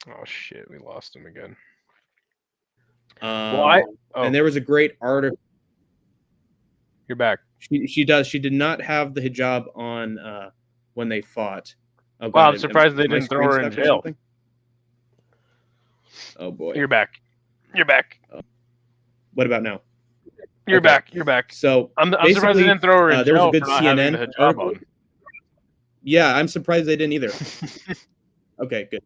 Oh shit, we lost him again. And there was a great article. You're back. She did not have the hijab on when they fought. Oh, wow, I'm surprised they didn't throw her in jail. Oh boy. You're back. You're back. What about now? You're back. You're back. So I'm surprised they didn't throw her in jail. There was a good CNN the hijab on. Yeah, I'm surprised they didn't either. Okay, good.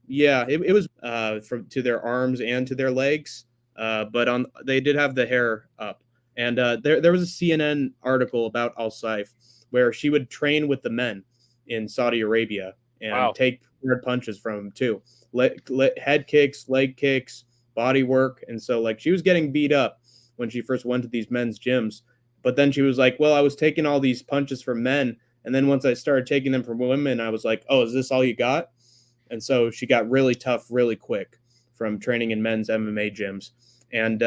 Yeah, it was to their arms and to their legs, but they did have the hair up. And there was a CNN article about Al Saif where she would train with the men in Saudi Arabia and take hard punches from them too. Head kicks, leg kicks, body work. And so like she was getting beat up when she first went to these men's gyms. But then she was like, well, I was taking all these punches from men. And then once I started taking them from women, I was like, oh, is this all you got? And so she got really tough really quick from training in men's MMA gyms. And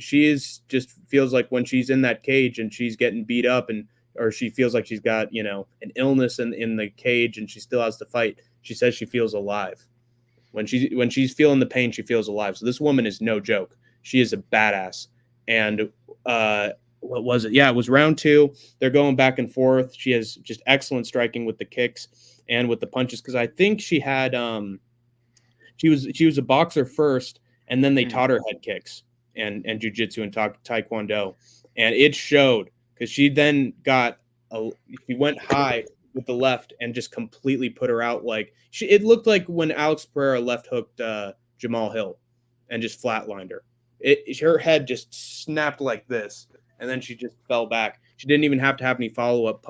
she just feels like when she's in that cage and she's getting beat up or she feels like she's got, an illness in the cage and she still has to fight, she says she feels alive. When she's feeling the pain, she feels alive. So this woman is no joke. She is a badass. And what was it? Yeah, it was round 2. They're going back and forth. She has just excellent striking with the kicks and with the punches, because I think she had she was a boxer first, and then they taught her head kicks and jiu-jitsu and taekwondo, and it showed because she then she went high with the left and just completely put her out. Like it looked like when Alex Pereira left hooked Jamal Hill and just flatlined her. Her head just snapped like this, and then she just fell back. She didn't even have to have any follow-up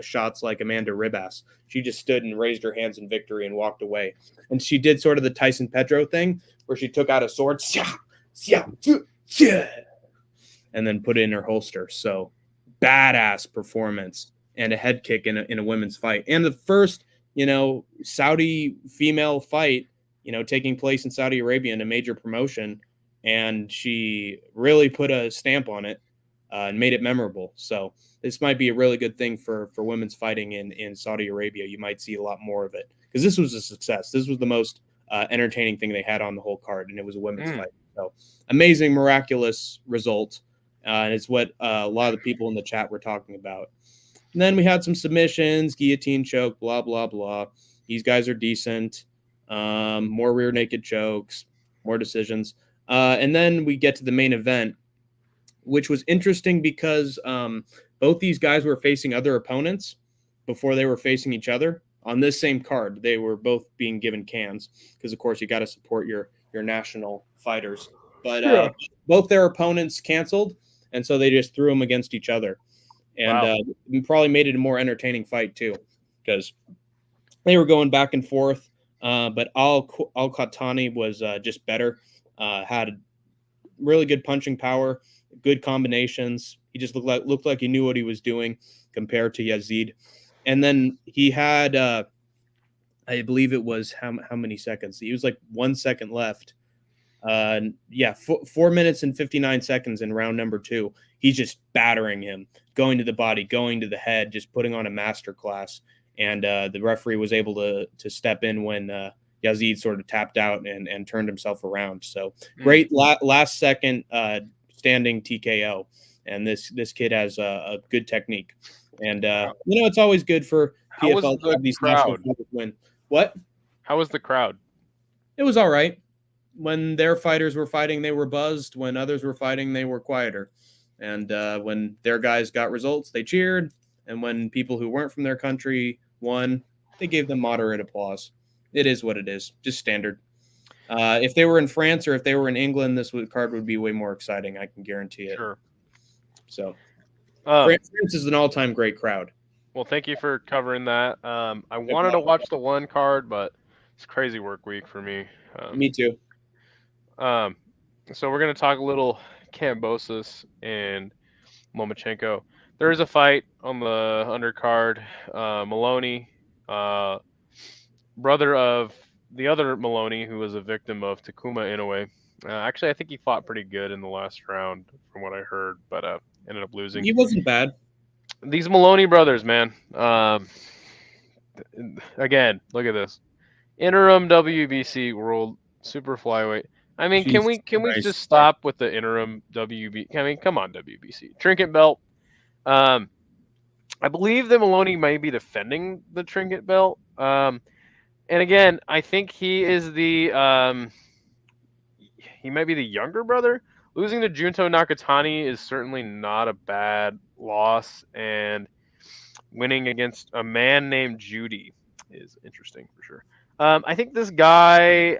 shots like Amanda Ribas. She just stood and raised her hands in victory and walked away. And she did sort of the Tyson Pedro thing where she took out a sword and then put it in her holster. So badass performance and a head kick in a women's fight. And the first, Saudi female fight, taking place in Saudi Arabia in a major promotion. And she really put a stamp on it. And made it memorable. So this might be a really good thing for women's fighting in Saudi Arabia. You might see a lot more of it because this was a success. This was the most entertaining thing they had on the whole card, and it was a women's fight. So amazing, miraculous result. And it's what a lot of the people in the chat were talking about. And then we had some submissions, guillotine choke, blah, blah, blah. These guys are decent. More rear naked chokes, more decisions. And then we get to the main event, which was interesting because both these guys were facing other opponents before they were facing each other on this same card. They were both being given cans because, of course, you got to support your national fighters. But both their opponents canceled, and so they just threw them against each other. And probably made it a more entertaining fight, too, because they were going back and forth. But Al-Qahtani was just better, had really good punching power, good combinations. He just looked like he knew what he was doing compared to Yazid. And then he had, I believe it was how many seconds? He was like 1 second left. 4 minutes and 59 seconds in round number 2. He's just battering him, going to the body, going to the head, just putting on a master class. And the referee was able to step in when Yazid sort of tapped out and turned himself around. So great last second standing TKO. And this kid has a good technique. And, it's always good for PFL to have these national fighters win. What? How was the crowd? It was all right. When their fighters were fighting, they were buzzed. When others were fighting, they were quieter. And when their guys got results, they cheered. And when people who weren't from their country won, they gave them moderate applause. It is what it is, just standard. If they were in France or if they were in England, this card would be way more exciting. I can guarantee it. Sure. So France is an all-time great crowd. Well, thank you for covering that. I wanted to watch the one card, but it's a crazy work week for me. Me too. So we're going to talk a little Kambosos and Lomachenko. There is a fight on the undercard. Maloney, brother of the other Maloney, who was a victim of Takuma Inoue. Actually, I think he fought pretty good in the last round, from what I heard, but ended up losing. He wasn't bad. These Maloney brothers, man. Again, look at this. Interim WBC World Super Flyweight. I mean, can we just stop with the interim WBC? I mean, come on, WBC. Trinket belt. I believe that Maloney may be defending the trinket belt. And again, I think he is the he might be the younger brother. Losing to Junto Nakatani is certainly not a bad loss, and winning against a man named Judy is interesting for sure. I think this guy,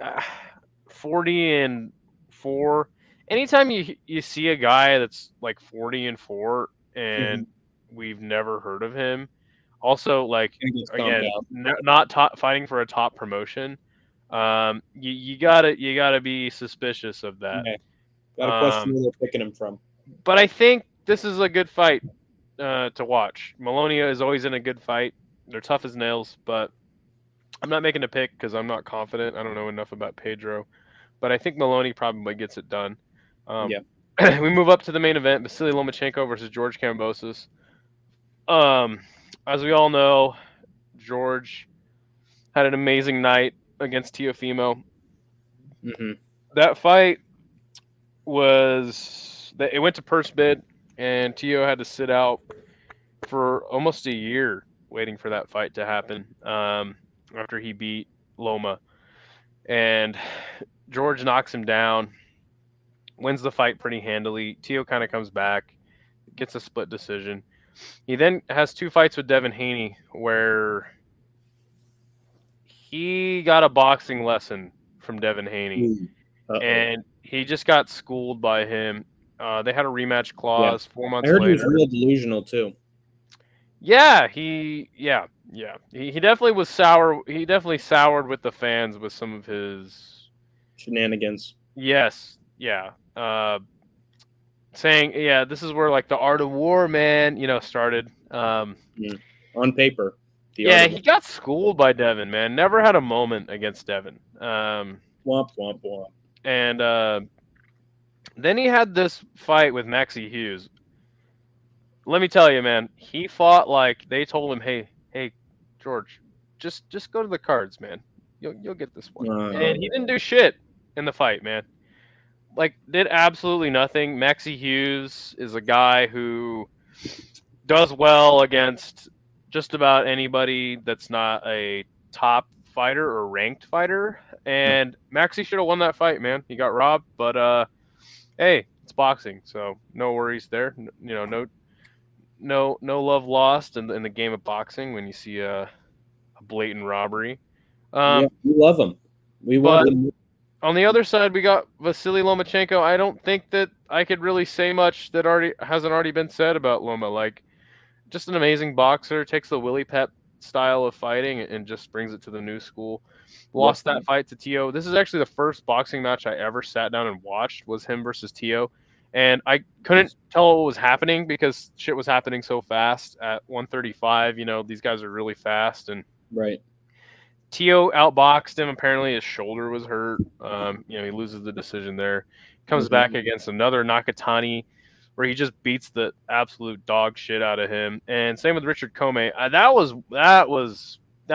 40-4. Anytime you see a guy that's like 40-4 and we've never heard of him, also like again not fighting for a top promotion, you gotta be suspicious of that. Okay. Got a question where they're picking him from. But I think this is a good fight to watch. Maloney is always in a good fight. They're tough as nails, but I'm not making a pick because I'm not confident. I don't know enough about Pedro, but I think Maloney probably gets it done. We move up to the main event: Vasily Lomachenko versus George Kambosos. As we all know, George had an amazing night against Teofimo. That fight it went to purse bid, and Teo had to sit out for almost a year waiting for that fight to happen after he beat Loma. And George knocks him down, wins the fight pretty handily. Teo kind of comes back, gets a split decision. He then has 2 fights with Devin Haney where he got a boxing lesson from Devin Haney. And he just got schooled by him. They had a rematch clause 4 months later. I heard he was real delusional too. Yeah, he definitely was sour. He definitely soured with the fans with some of his shenanigans. Yes, yeah. Saying, this is where like the art of war, man, started. On paper. He got schooled by Devin, man. Never had a moment against Devin. Womp womp womp. And then he had this fight with Maxie Hughes. Let me tell you, man, he fought like they told him, hey, George, just go to the cards, man. You'll get this one. And he didn't do shit in the fight, man. Like, did absolutely nothing. Maxie Hughes is a guy who does well against just about anybody that's not a top fighter or ranked fighter. And Maxie should have won that fight, man. He got robbed, but hey, it's boxing, so no worries there. No love lost in the game of boxing when you see a blatant robbery. We love them. We want them. On the other side, we got Vasily Lomachenko. I don't think that I could really say much that hasn't already been said about Loma. Like, just an amazing boxer, takes the Willie Pep style of fighting and just brings it to the new school. Lost that fight to Teo. This is actually the first boxing match I ever sat down and watched, was him versus Teo. And I couldn't tell what was happening because shit was happening so fast at 135. These guys are really fast. And Teo outboxed him. Apparently his shoulder was hurt. He loses the decision there. Comes back against another Nakatani where he just beats the absolute dog shit out of him. And same with Richard Comey. That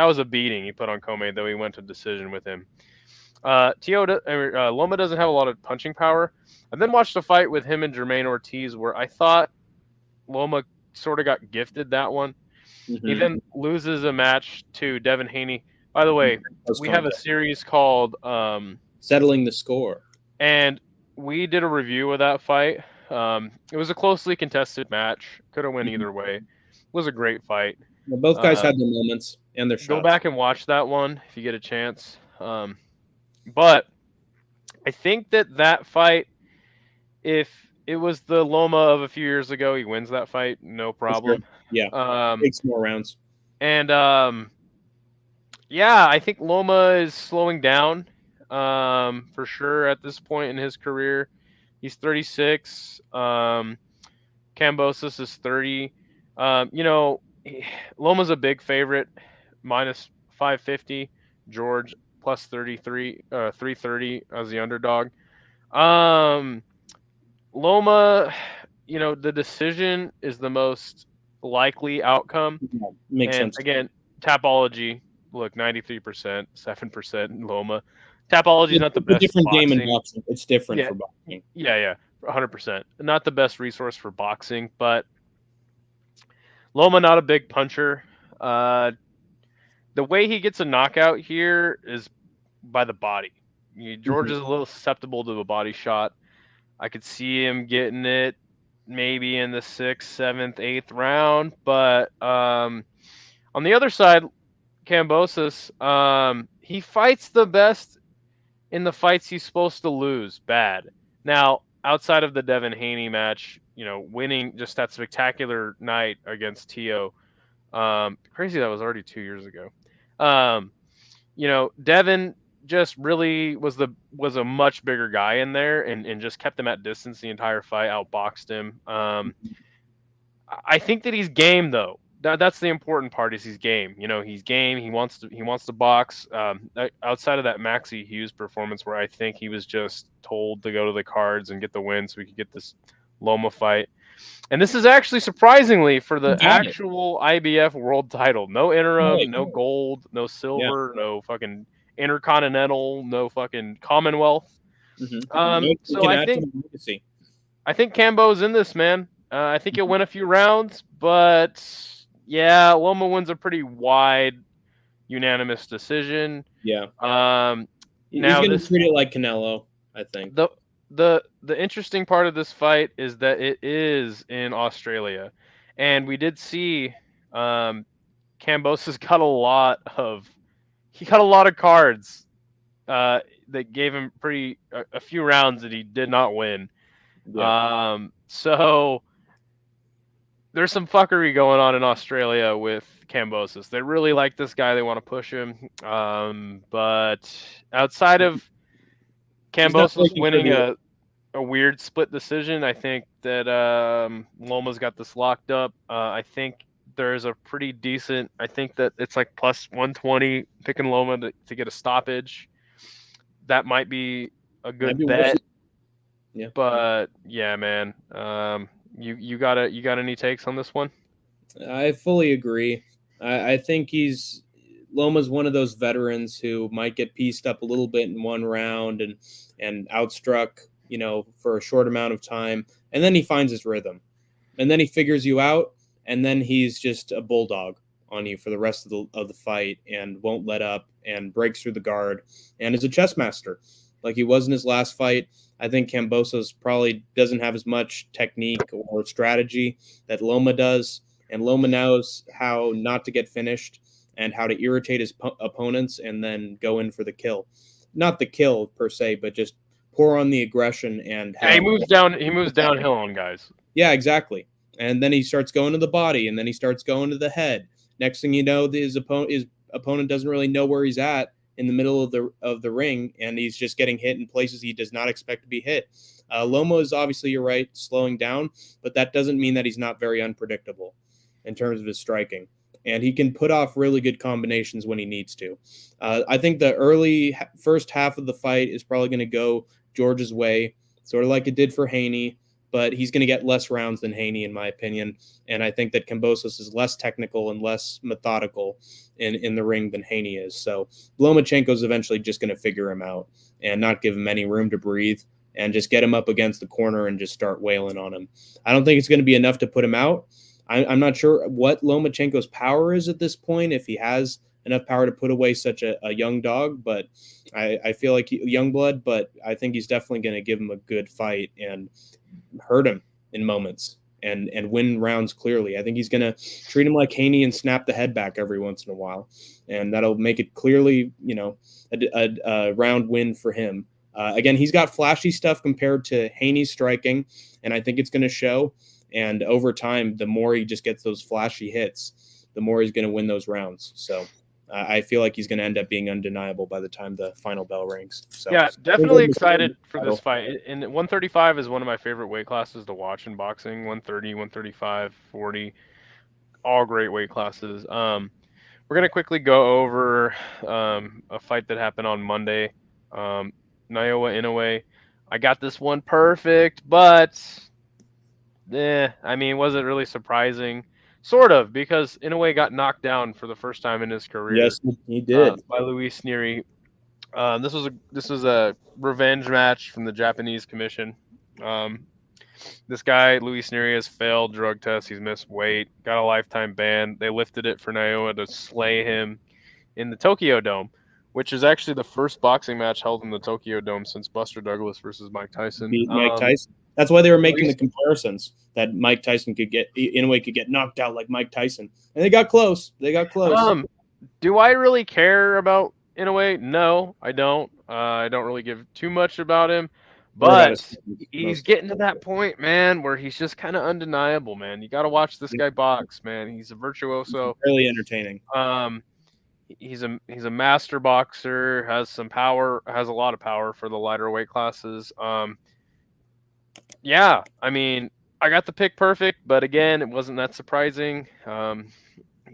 was a beating he put on Comey, though he went to decision with him. Loma doesn't have a lot of punching power. I then watched a fight with him and Jermaine Ortiz where I thought Loma sort of got gifted that one. Mm-hmm. He then loses a match to Devin Haney. By the way, we have a series called Settling the Score. And we did a review of that fight. It was a closely contested match. Could have went either way. It was a great fight. Well, both guys had their moments and their shots. Go back and watch that one if you get a chance. But I think that fight, if it was the Loma of a few years ago, he wins that fight, no problem. Sure. Yeah, takes more rounds. And yeah, I think Loma is slowing down for sure at this point in his career. He's 36. Kambosos is 30. Loma's a big favorite, minus 550. George plus 33, 330 as the underdog. Loma, the decision is the most likely outcome. Yeah, makes sense. Again, Tapology, look, 93%, 7% Loma. Tapology is not the best. It's a different boxing. game in boxing. It's different for boxing. Yeah, 100%. Not the best resource for boxing, but Loma not a big puncher. The way he gets a knockout here is by the body. George is a little susceptible to a body shot. I could see him getting it maybe in the 6th, 7th, 8th round. But on the other side, Kambosos, he fights the best in the fights he's supposed to lose bad. Now, outside of the Devin Haney match, winning just that spectacular night against Tio, crazy that was already 2 years ago. Devin just really was a much bigger guy in there and just kept him at distance the entire fight, outboxed him. I think that he's game though. That's the important part is he's game. He's game. He wants to box. Outside of that Maxie Hughes performance where I think he was just told to go to the cards and get the win so we could get this Loma fight. And this is actually surprisingly for the actual IBF world title. No interim, no gold, no silver, no fucking intercontinental, no fucking Commonwealth. So I think Kambo's in this, man. I think he'll win a few rounds, but yeah, Loma wins a pretty wide unanimous decision. Yeah. He's now going to treat it like Canelo, I think. The interesting part of this fight is that it is in Australia, and we did see Kambosos got a lot of cards that gave him a few rounds that he did not win. Yeah. So there's some fuckery going on in Australia with Kambosos. They really like this guy. They want to push him. But outside of Kambosos winning a weird split decision, I think that Loma's got this locked up. I think there's a pretty decent, I think that it's like plus 120 picking Loma to get a stoppage. That might be a good bet. Yeah. But yeah, man. You got any takes on this one? I fully agree. I think Loma's one of those veterans who might get pieced up a little bit in one round and outstruck, for a short amount of time, and then he finds his rhythm, and then he figures you out, and then he's just a bulldog on you for the rest of the fight and won't let up and breaks through the guard and is a chess master like he was in his last fight. I think Kambosos probably doesn't have as much technique or strategy that Loma does, and Loma knows how not to get finished and how to irritate his opponents and then go in for the kill. Not the kill per se, but just pour on the aggression and he moves downhill on guys. Yeah, exactly. And then he starts going to the body, and then he starts going to the head. Next thing you know, his opponent doesn't really know where he's at in the middle of the ring, and he's just getting hit in places he does not expect to be hit. Loma is obviously, you're right, slowing down, but that doesn't mean that he's not very unpredictable in terms of his striking. And he can put off really good combinations when he needs to. I think the early first half of the fight is probably going to go George's way, sort of like it did for Haney. but he's going to get less rounds than Haney, in my opinion. And I think that Kambosos is less technical and less methodical in the ring than Haney is. So Lomachenko is eventually just going to figure him out and not give him any room to breathe and just get him up against the corner and just start wailing on him. I don't think it's going to be enough to put him out. I'm not sure what Lomachenko's power is at this point, if he has enough power to put away such a young dog, but I feel like young blood, but I think he's definitely going to give him a good fight and hurt him in moments and win rounds clearly. I think he's going to treat him like Haney and snap the head back every once in a while, and that'll make it clearly, a round win for him. Again, he's got flashy stuff compared to Haney's striking, and I think it's going to show. And over time, the more he just gets those flashy hits, the more he's going to win those rounds. So I feel like he's going to end up being undeniable by the time the final bell rings. So yeah, definitely excited for this fight. And 135 is one of my favorite weight classes to watch in boxing. 130, 135, 40, all great weight classes. We're going to quickly go over a fight that happened on Monday. Inoue. I got this one perfect, but was it really surprising? Sort of, because Inoue got knocked down for the first time in his career. Yes, he did. By Luis Nery. This was a revenge match from the Japanese commission. This guy, Luis Nery, has failed drug tests. He's missed weight, got a lifetime ban. They lifted it for Inoue to slay him in the Tokyo Dome, which is actually the first boxing match held in the Tokyo Dome since Buster Douglas versus Mike Tyson. Beat Mike Tyson. That's why they were making the comparisons that Inoue could get knocked out like Mike Tyson, and they got close. Do I really care about Inoue? No, I don't. I don't really give too much about him, but he's getting to that point, man, where he's just kind of undeniable, man. You got to watch this guy box, man. He's a virtuoso. Really entertaining. He's a master boxer, has some power, has a lot of power for the lighter weight classes. Yeah, I got the pick perfect, but again, it wasn't that surprising.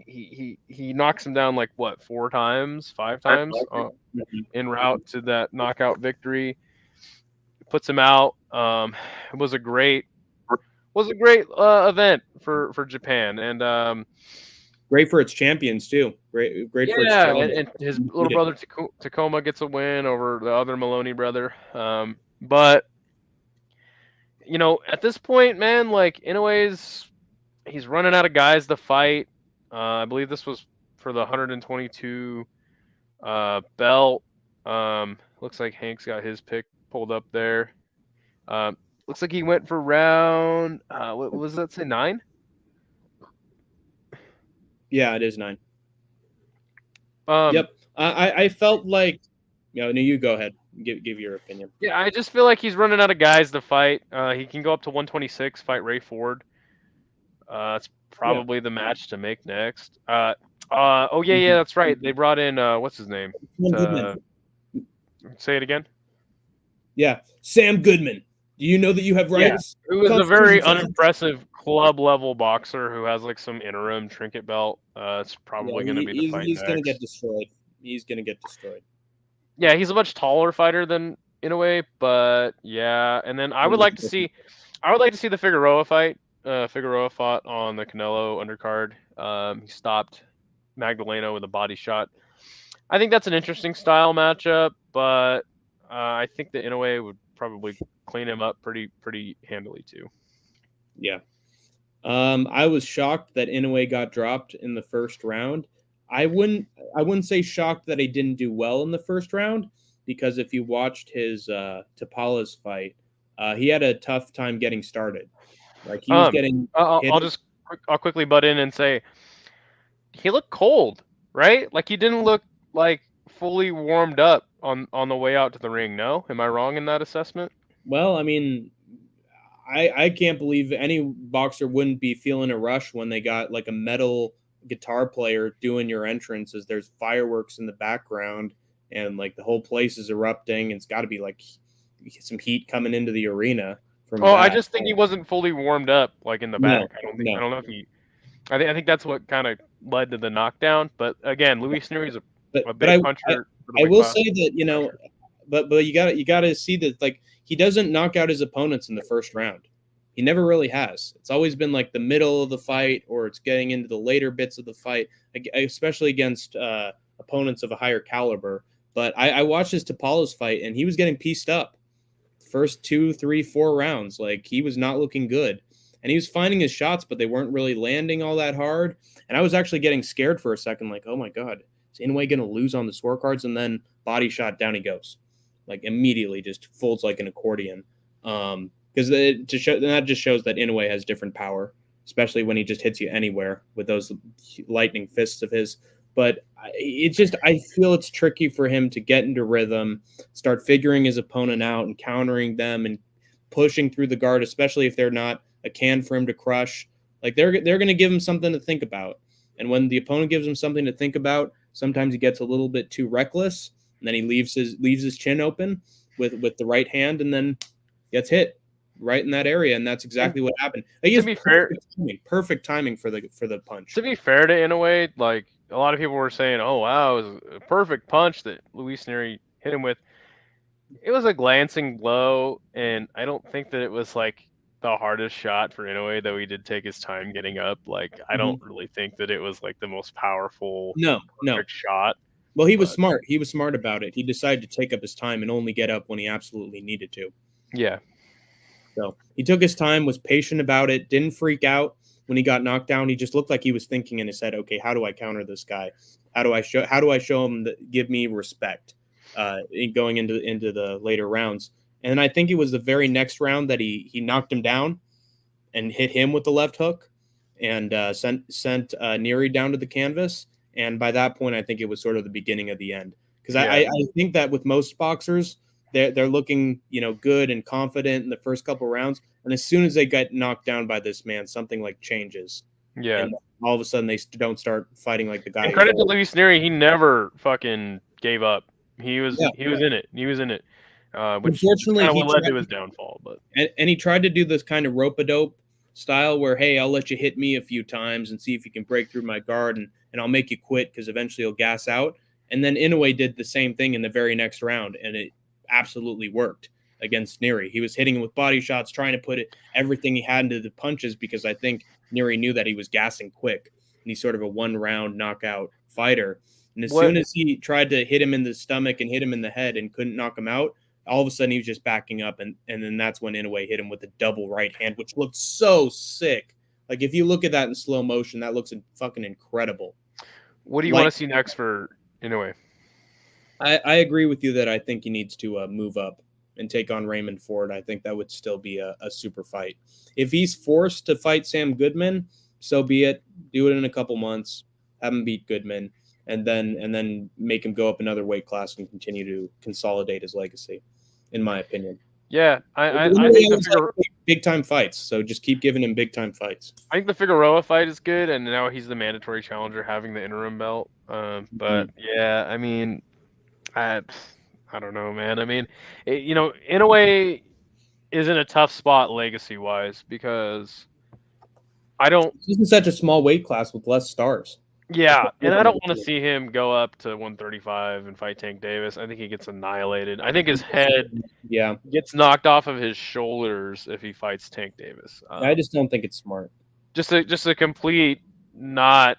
He knocks him down like what, 5 times en route to that knockout victory. Puts him out. It was a great event for Japan, and great for its champions too. Great for its champions. And his little brother Tacoma gets a win over the other Maloney brother. But at this point, man, like he's running out of guys to fight. I believe this was for the 122 belt. Looks like Hank's got his pick pulled up there. Looks like he went for round. What was that? Say 9? Yeah, it is 9. Yep. I felt like, you go ahead. Give your opinion. Yeah, I just feel like he's running out of guys to fight. He can go up to 126, fight Ray Ford. It's probably the match to make next. That's right. They brought in what's his name? Say it again. Yeah, Sam Goodman. Do you know that you have rights? Yeah. Who is a very unimpressive club level boxer who has like some interim trinket belt. It's probably going to be the fight. He's going to get destroyed. He's going to get destroyed. Yeah, he's a much taller fighter than Inoue, but yeah. And then I would like to see the Figueroa fight. Figueroa fought on the Canelo undercard. He stopped Magdaleno with a body shot. I think that's an interesting style matchup, but I think that Inoue would probably clean him up pretty handily too. Yeah. I was shocked that Inoue got dropped in the first round. I wouldn't say shocked that he didn't do well in the first round, because if you watched his Tapala's fight, he had a tough time getting started. Like he was getting. I'll quickly butt in and say he looked cold, right? Like he didn't look like fully warmed up on the way out to the ring. No, am I wrong in that assessment? Well, I can't believe any boxer wouldn't be feeling a rush when they got like a metal guitar player doing your entrance as there's fireworks in the background and like the whole place is erupting. It's got to be like some heat coming into the arena. I just think he wasn't fully warmed up like in the back. I don't know if he. I think that's what kind of led to the knockdown. But again, Luis Nery is a big puncher. I will say that but you got to see that like he doesn't knock out his opponents in the first round. He never really has. It's always been like the middle of the fight, or it's getting into the later bits of the fight, especially against opponents of a higher caliber. But I watched his Tapalo's fight, and he was getting pieced up. First 2, 3, 4 rounds, like he was not looking good. And he was finding his shots, but they weren't really landing all that hard. And I was actually getting scared for a second, like, oh my God, is Inoue going to lose on the scorecards? And then body shot, down he goes. Like immediately just folds like an accordion. Because that just shows that Inoue has different power, especially when he just hits you anywhere with those lightning fists of his. But I feel it's tricky for him to get into rhythm, start figuring his opponent out and countering them and pushing through the guard, especially if they're not a can for him to crush. Like they're going to give him something to think about. And when the opponent gives him something to think about, sometimes he gets a little bit too reckless, and then he leaves his chin open with the right hand, and then gets hit right in that area, and that's exactly what happened. Like, to be perfect timing for the punch. To be fair to Inoue, like a lot of people were saying, "Oh wow, it was a perfect punch that Luis Nery hit him with." It was a glancing blow, and I don't think that it was like the hardest shot for Inoue, though he did take his time getting up. Like I don't really think that it was like the most powerful shot. Well, he was smart. He was smart about it. He decided to take up his time and only get up when he absolutely needed to. Yeah. So he took his time, was patient about it, didn't freak out when he got knocked down. He just looked like he was thinking in his head, okay, how do I counter this guy? How do I show him that give me respect going into the later rounds? And I think it was the very next round that he knocked him down and hit him with the left hook and sent Nery down to the canvas. And by that point, I think it was sort of the beginning of the end. Because I think that with most boxers, they're looking, good and confident in the first couple rounds, and as soon as they get knocked down by this man, something like changes. Yeah. And all of a sudden, they don't start fighting like the guy. And credit to Luis Nery, he never fucking gave up. He was in it. He was in it. Which unfortunately, kind of led to his downfall. But and he tried to do this kind of rope-a-dope style where, hey, I'll let you hit me a few times and see if you can break through my guard, and I'll make you quit because eventually you'll gas out. And then Inoue did the same thing in the very next round, and it absolutely worked against Nery. He was hitting him with body shots, trying to put everything he had into the punches, because I think Nery knew that he was gassing quick, and he's sort of a one-round knockout fighter. And as soon as he tried to hit him in the stomach and hit him in the head and couldn't knock him out, all of a sudden he was just backing up, and then that's when Inoue hit him with a double right hand, which looked so sick. Like if you look at that in slow motion, that looks fucking incredible. What do you want to see next for Inoue? I agree with you that I think he needs to move up and take on Raymond Ford. I think that would still be a super fight. If he's forced to fight Sam Goodman, so be it. Do it in a couple months, have him beat Goodman, and then make him go up another weight class and continue to consolidate his legacy, in my opinion. Yeah, I think big time fights. So just keep giving him big time fights. I think the Figueroa fight is good, and now he's the mandatory challenger, having the interim belt. But yeah, I mean, I don't know, man. I mean, Inoue is in a tough spot legacy wise because He's in such a small weight class with less stars. Yeah, and I don't want to see him go up to 135 and fight Tank Davis. I think he gets annihilated. I think his head gets knocked off of his shoulders if he fights Tank Davis. I just don't think it's smart. Just a complete smart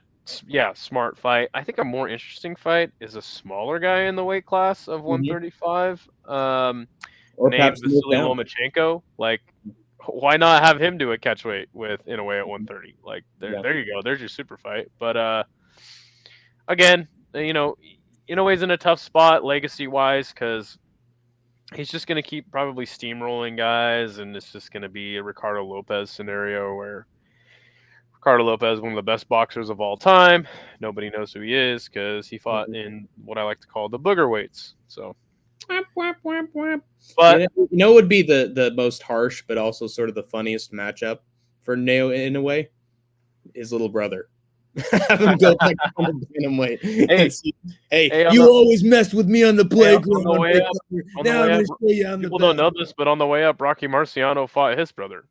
fight. I think a more interesting fight is a smaller guy in the weight class of 135. Or named Vasily Lomachenko. Like, why not have him do a catchweight with Inoue at 130? Like, there you go. There's your super fight. But again, Inoue's in a tough spot legacy-wise because he's just going to keep probably steamrolling guys, and it's just going to be a Ricardo Lopez scenario where Ricardo Lopez is one of the best boxers of all time. Nobody knows who he is because he fought in what I like to call the booger weights. So, but it would be the most harsh, but also sort of the funniest matchup for Inoue, his little brother. Have him go back on the bantamweight. Hey, you always messed with me on the playground. Now I'm going to show you on the people don't know this, but on the way up, Rocky Marciano fought his brother.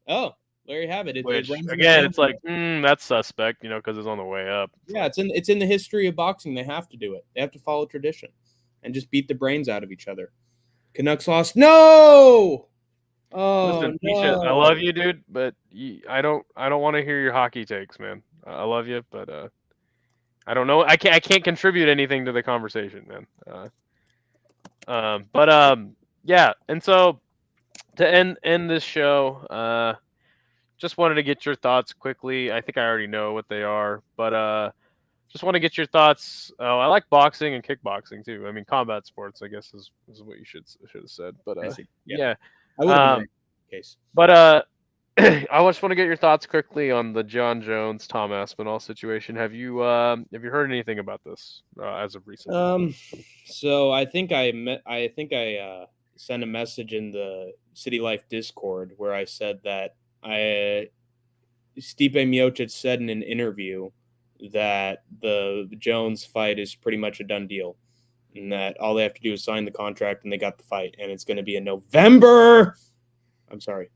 Oh, there you have it. It's like that's suspect, because it's on the way up. Yeah, it's in the history of boxing. They have to do it. They have to follow tradition and just beat the brains out of each other. Canucks lost. No. Oh, Listen, no. Misha, I love you, dude, but I don't want to hear your hockey takes, man. I love you, but I don't know. I can't contribute anything to the conversation, man. Yeah. And so to end this show, just wanted to get your thoughts quickly. I think I already know what they are, but just want to get your thoughts. Oh, I like boxing and kickboxing too. I mean, combat sports, I guess, is what you should have said. But I see. yeah. I would have been Um, wrong in that case. but I just want to get your thoughts quickly on the John Jones, Tom Aspinall situation. Have you heard anything about this as of recent? So I think I sent a message in the City Life Discord where I said that Stipe Miocic said in an interview that the Jones fight is pretty much a done deal, and that all they have to do is sign the contract and they got the fight, and it's going to be in November. I'm sorry,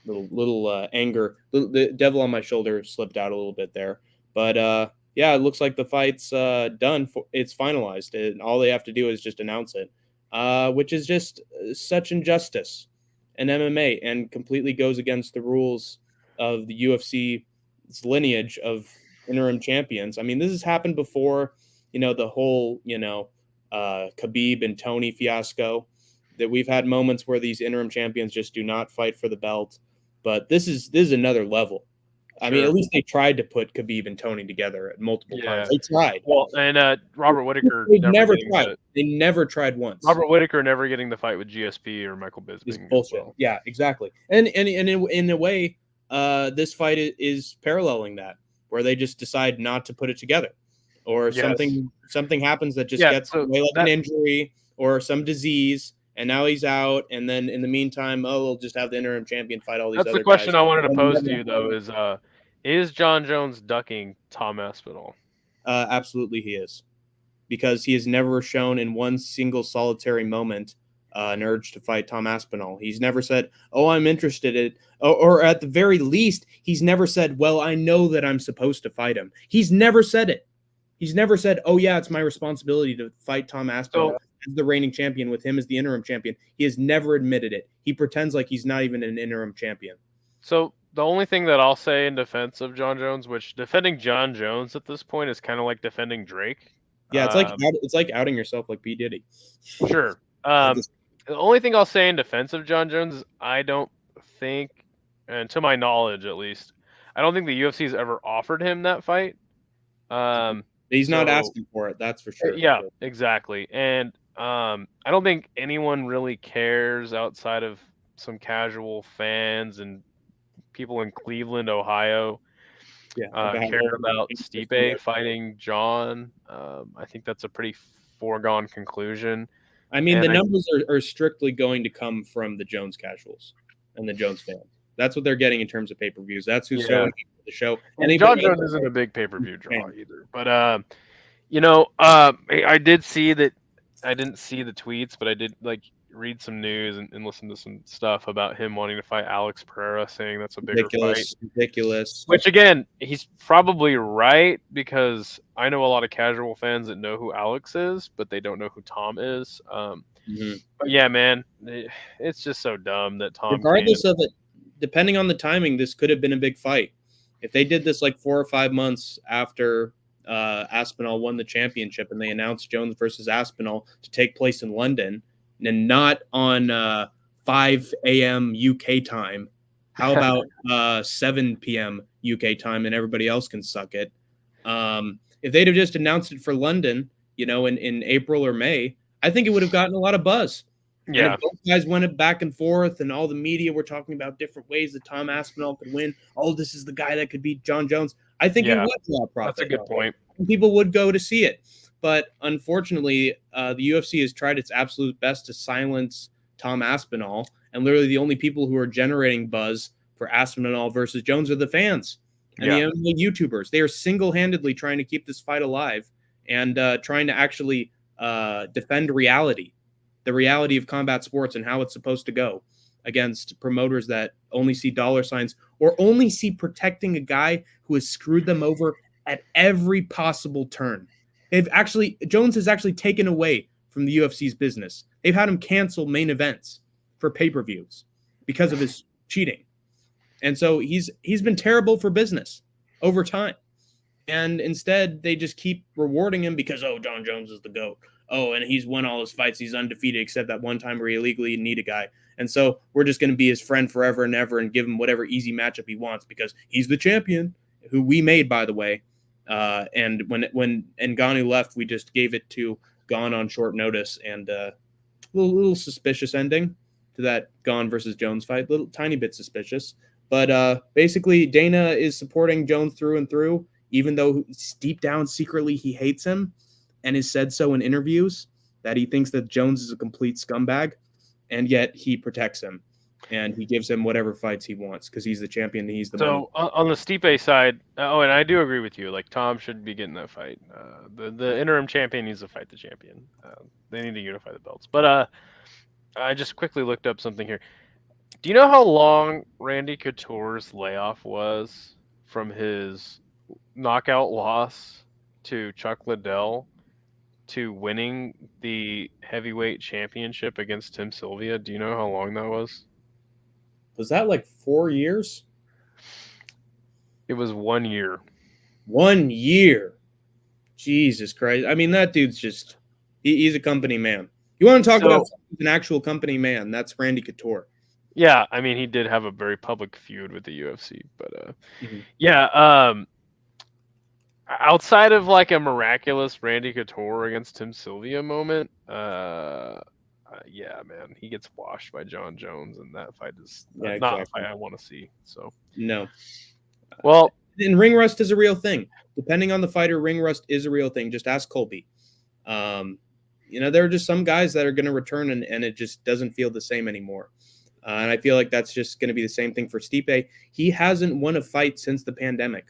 little anger, the devil on my shoulder slipped out a little bit there, but yeah, it looks like the fight's done. It's finalized, and all they have to do is just announce it, which is just such injustice in MMA and completely goes against the rules of the UFC's lineage of interim champions. I mean, this has happened before. The whole Khabib and Tony fiasco. That we've had moments where these interim champions just do not fight for the belt, but this is another level. I mean, at least they tried to put Khabib and Tony together at multiple times. They tried. Well, and Robert Whittaker never tried. They never tried once. Robert Whittaker never getting the fight with GSP or Michael Bisping. Bullshit. Well. Yeah, exactly. And in a way, this fight is paralleling that, where they just decide not to put it together, or something happens that just gets away, like an injury or some disease. And now he's out, and then in the meantime, we'll just have the interim champion fight all these other guys. That's the question I wanted to pose to you, though, is John Jones ducking Tom Aspinall? Absolutely he is. Because he has never shown in one single solitary moment an urge to fight Tom Aspinall. He's never said, I'm interested in it. Or at the very least, he's never said, well, I know that I'm supposed to fight him. He's never said it. He's never said, it's my responsibility to fight Tom Aspinall as the reigning champion with him as the interim champion. He has never admitted it. He pretends like he's not even an interim champion. So the only thing that I'll say in defense of John Jones, which defending John Jones at this point is kind of like defending Drake. Yeah, it's like outing yourself like P. Diddy. Sure. The only thing I'll say in defense of John Jones is I don't think, and to my knowledge at least, I don't think the UFC has ever offered him that fight. He's not asking for it, that's for sure. Yeah, exactly. And I don't think anyone really cares outside of some casual fans and people in Cleveland, Ohio, care about Stipe fighting John. I think that's a pretty foregone conclusion. I mean, the numbers are strictly going to come from the Jones casuals and the Jones fans. That's what they're getting in terms of pay-per-views. That's who's showing the show. And John Jones isn't a big pay-per-view draw either. But I did see that. I didn't see the tweets, but I did read some news and listen to some stuff about him wanting to fight Alex Pereira, saying that's a bigger fight. Ridiculous. Which again, he's probably right, because I know a lot of casual fans that know who Alex is, but they don't know who Tom is. But yeah, man, it's just so dumb that Tom. Regardless of it, depending on the timing, this could have been a big fight. If they did this 4 or 5 months after Aspinall won the championship and they announced Jones versus Aspinall to take place in London and not on 5 a.m. UK time, how about 7 p.m. UK time and everybody else can suck it? If they'd have just announced it for London, in April or May, I think it would have gotten a lot of buzz. Yeah, and if both guys went back and forth, and all the media were talking about different ways that Tom Aspinall could win. This is the guy that could beat John Jones. I think it would draw profit. That's a good point. And people would go to see it, but unfortunately, the UFC has tried its absolute best to silence Tom Aspinall, and literally the only people who are generating buzz for Aspinall versus Jones are the fans and the MMA YouTubers. They are single-handedly trying to keep this fight alive and trying to actually defend reality. The reality of combat sports and how it's supposed to go against promoters that only see dollar signs or only see protecting a guy who has screwed them over at every possible turn. Jones has actually taken away from the UFC's business. They've had him cancel main events for pay-per-views. because of his cheating. And so he's been terrible for business over time. And instead, they just keep rewarding him because, oh, John Jones is the GOAT. Oh, and he's won all his fights. He's undefeated except that one time where he illegally kneed a guy. And so we're just going to be his friend forever and ever and give him whatever easy matchup he wants because he's the champion, who we made, by the way. And when Ngannou left, we just gave it to Gane on short notice, and little suspicious ending to that Gane versus Jones fight. Little tiny bit suspicious. But basically, Dana is supporting Jones through and through, even though deep down secretly he hates him and has said so in interviews that he thinks that Jones is a complete scumbag, and yet he protects him and he gives him whatever fights he wants because he's the champion and he's the money. On the Stipe side, and I do agree with you. Like, Tom should be getting that fight. The interim champion needs to fight the champion. They need to unify the belts. But I just quickly looked up something here. Do you know how long Randy Couture's layoff was from his knockout loss to Chuck Liddell to winning the heavyweight championship against Tim Sylvia? Do you know how long that was? Was that like 4 years? It was 1 year. 1 year. Jesus Christ. I mean, that dude's just, he's a company man. You want to talk about an actual company man? That's Randy Couture. Yeah, I mean, he did have a very public feud with the UFC, but yeah, outside of like a miraculous Randy Couture against Tim Sylvia moment, yeah, man, he gets washed by John Jones, and that fight is not a fight I want to see. So no. Well, and ring rust is a real thing. Depending on the fighter, ring rust is a real thing. Just ask Colby. There are just some guys that are going to return, and it just doesn't feel the same anymore. And I feel like that's just going to be the same thing for Stipe. He hasn't won a fight since the pandemic.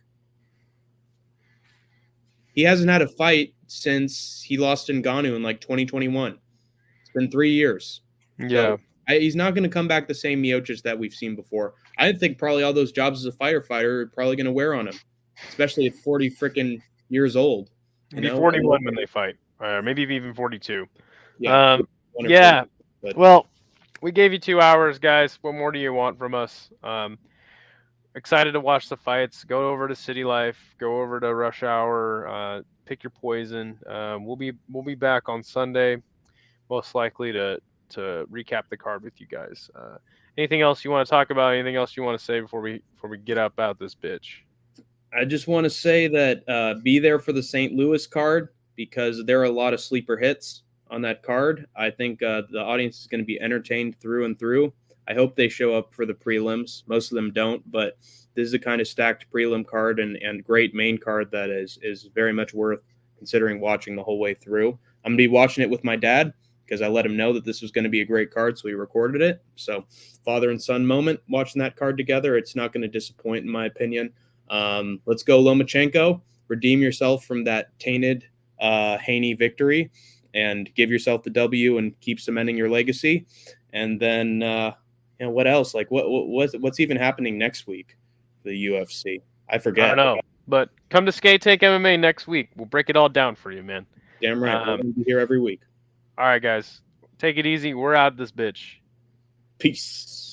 He hasn't had a fight since he lost in Ngannou in like 2021. It's been 3 years. Yeah. So he's not going to come back the same Miocic that we've seen before. I think probably all those jobs as a firefighter are probably going to wear on him, especially at 40 freaking years old. He'll be 41 when they fight, maybe even 42. Yeah. Yeah. Well, we gave you 2 hours, guys. What more do you want from us? Excited to watch the fights. Go over to City Life. Go over to Rush Hour. Pick your poison. We'll be back on Sunday, most likely to recap the card with you guys. Anything else you want to talk about? Anything else you want to say before we get up out this bitch? I just want to say that be there for the St. Louis card because there are a lot of sleeper hits on that card. I think the audience is going to be entertained through and through. I hope they show up for the prelims. Most of them don't, but this is a kind of stacked prelim card and great main card that is very much worth considering watching the whole way through. I'm going to be watching it with my dad because I let him know that this was going to be a great card, so we recorded it. So father and son moment watching that card together. It's not going to disappoint in my opinion. Let's go Lomachenko. Redeem yourself from that tainted Haney victory and give yourself the W and keep cementing your legacy. And then what else? Like what's even happening next week for the UFC? I forget. I don't know. But come to Skate Take MMA next week. We'll break it all down for you, man. Damn right. We're going to be here every week. All right, guys. Take it easy. We're out of this bitch. Peace.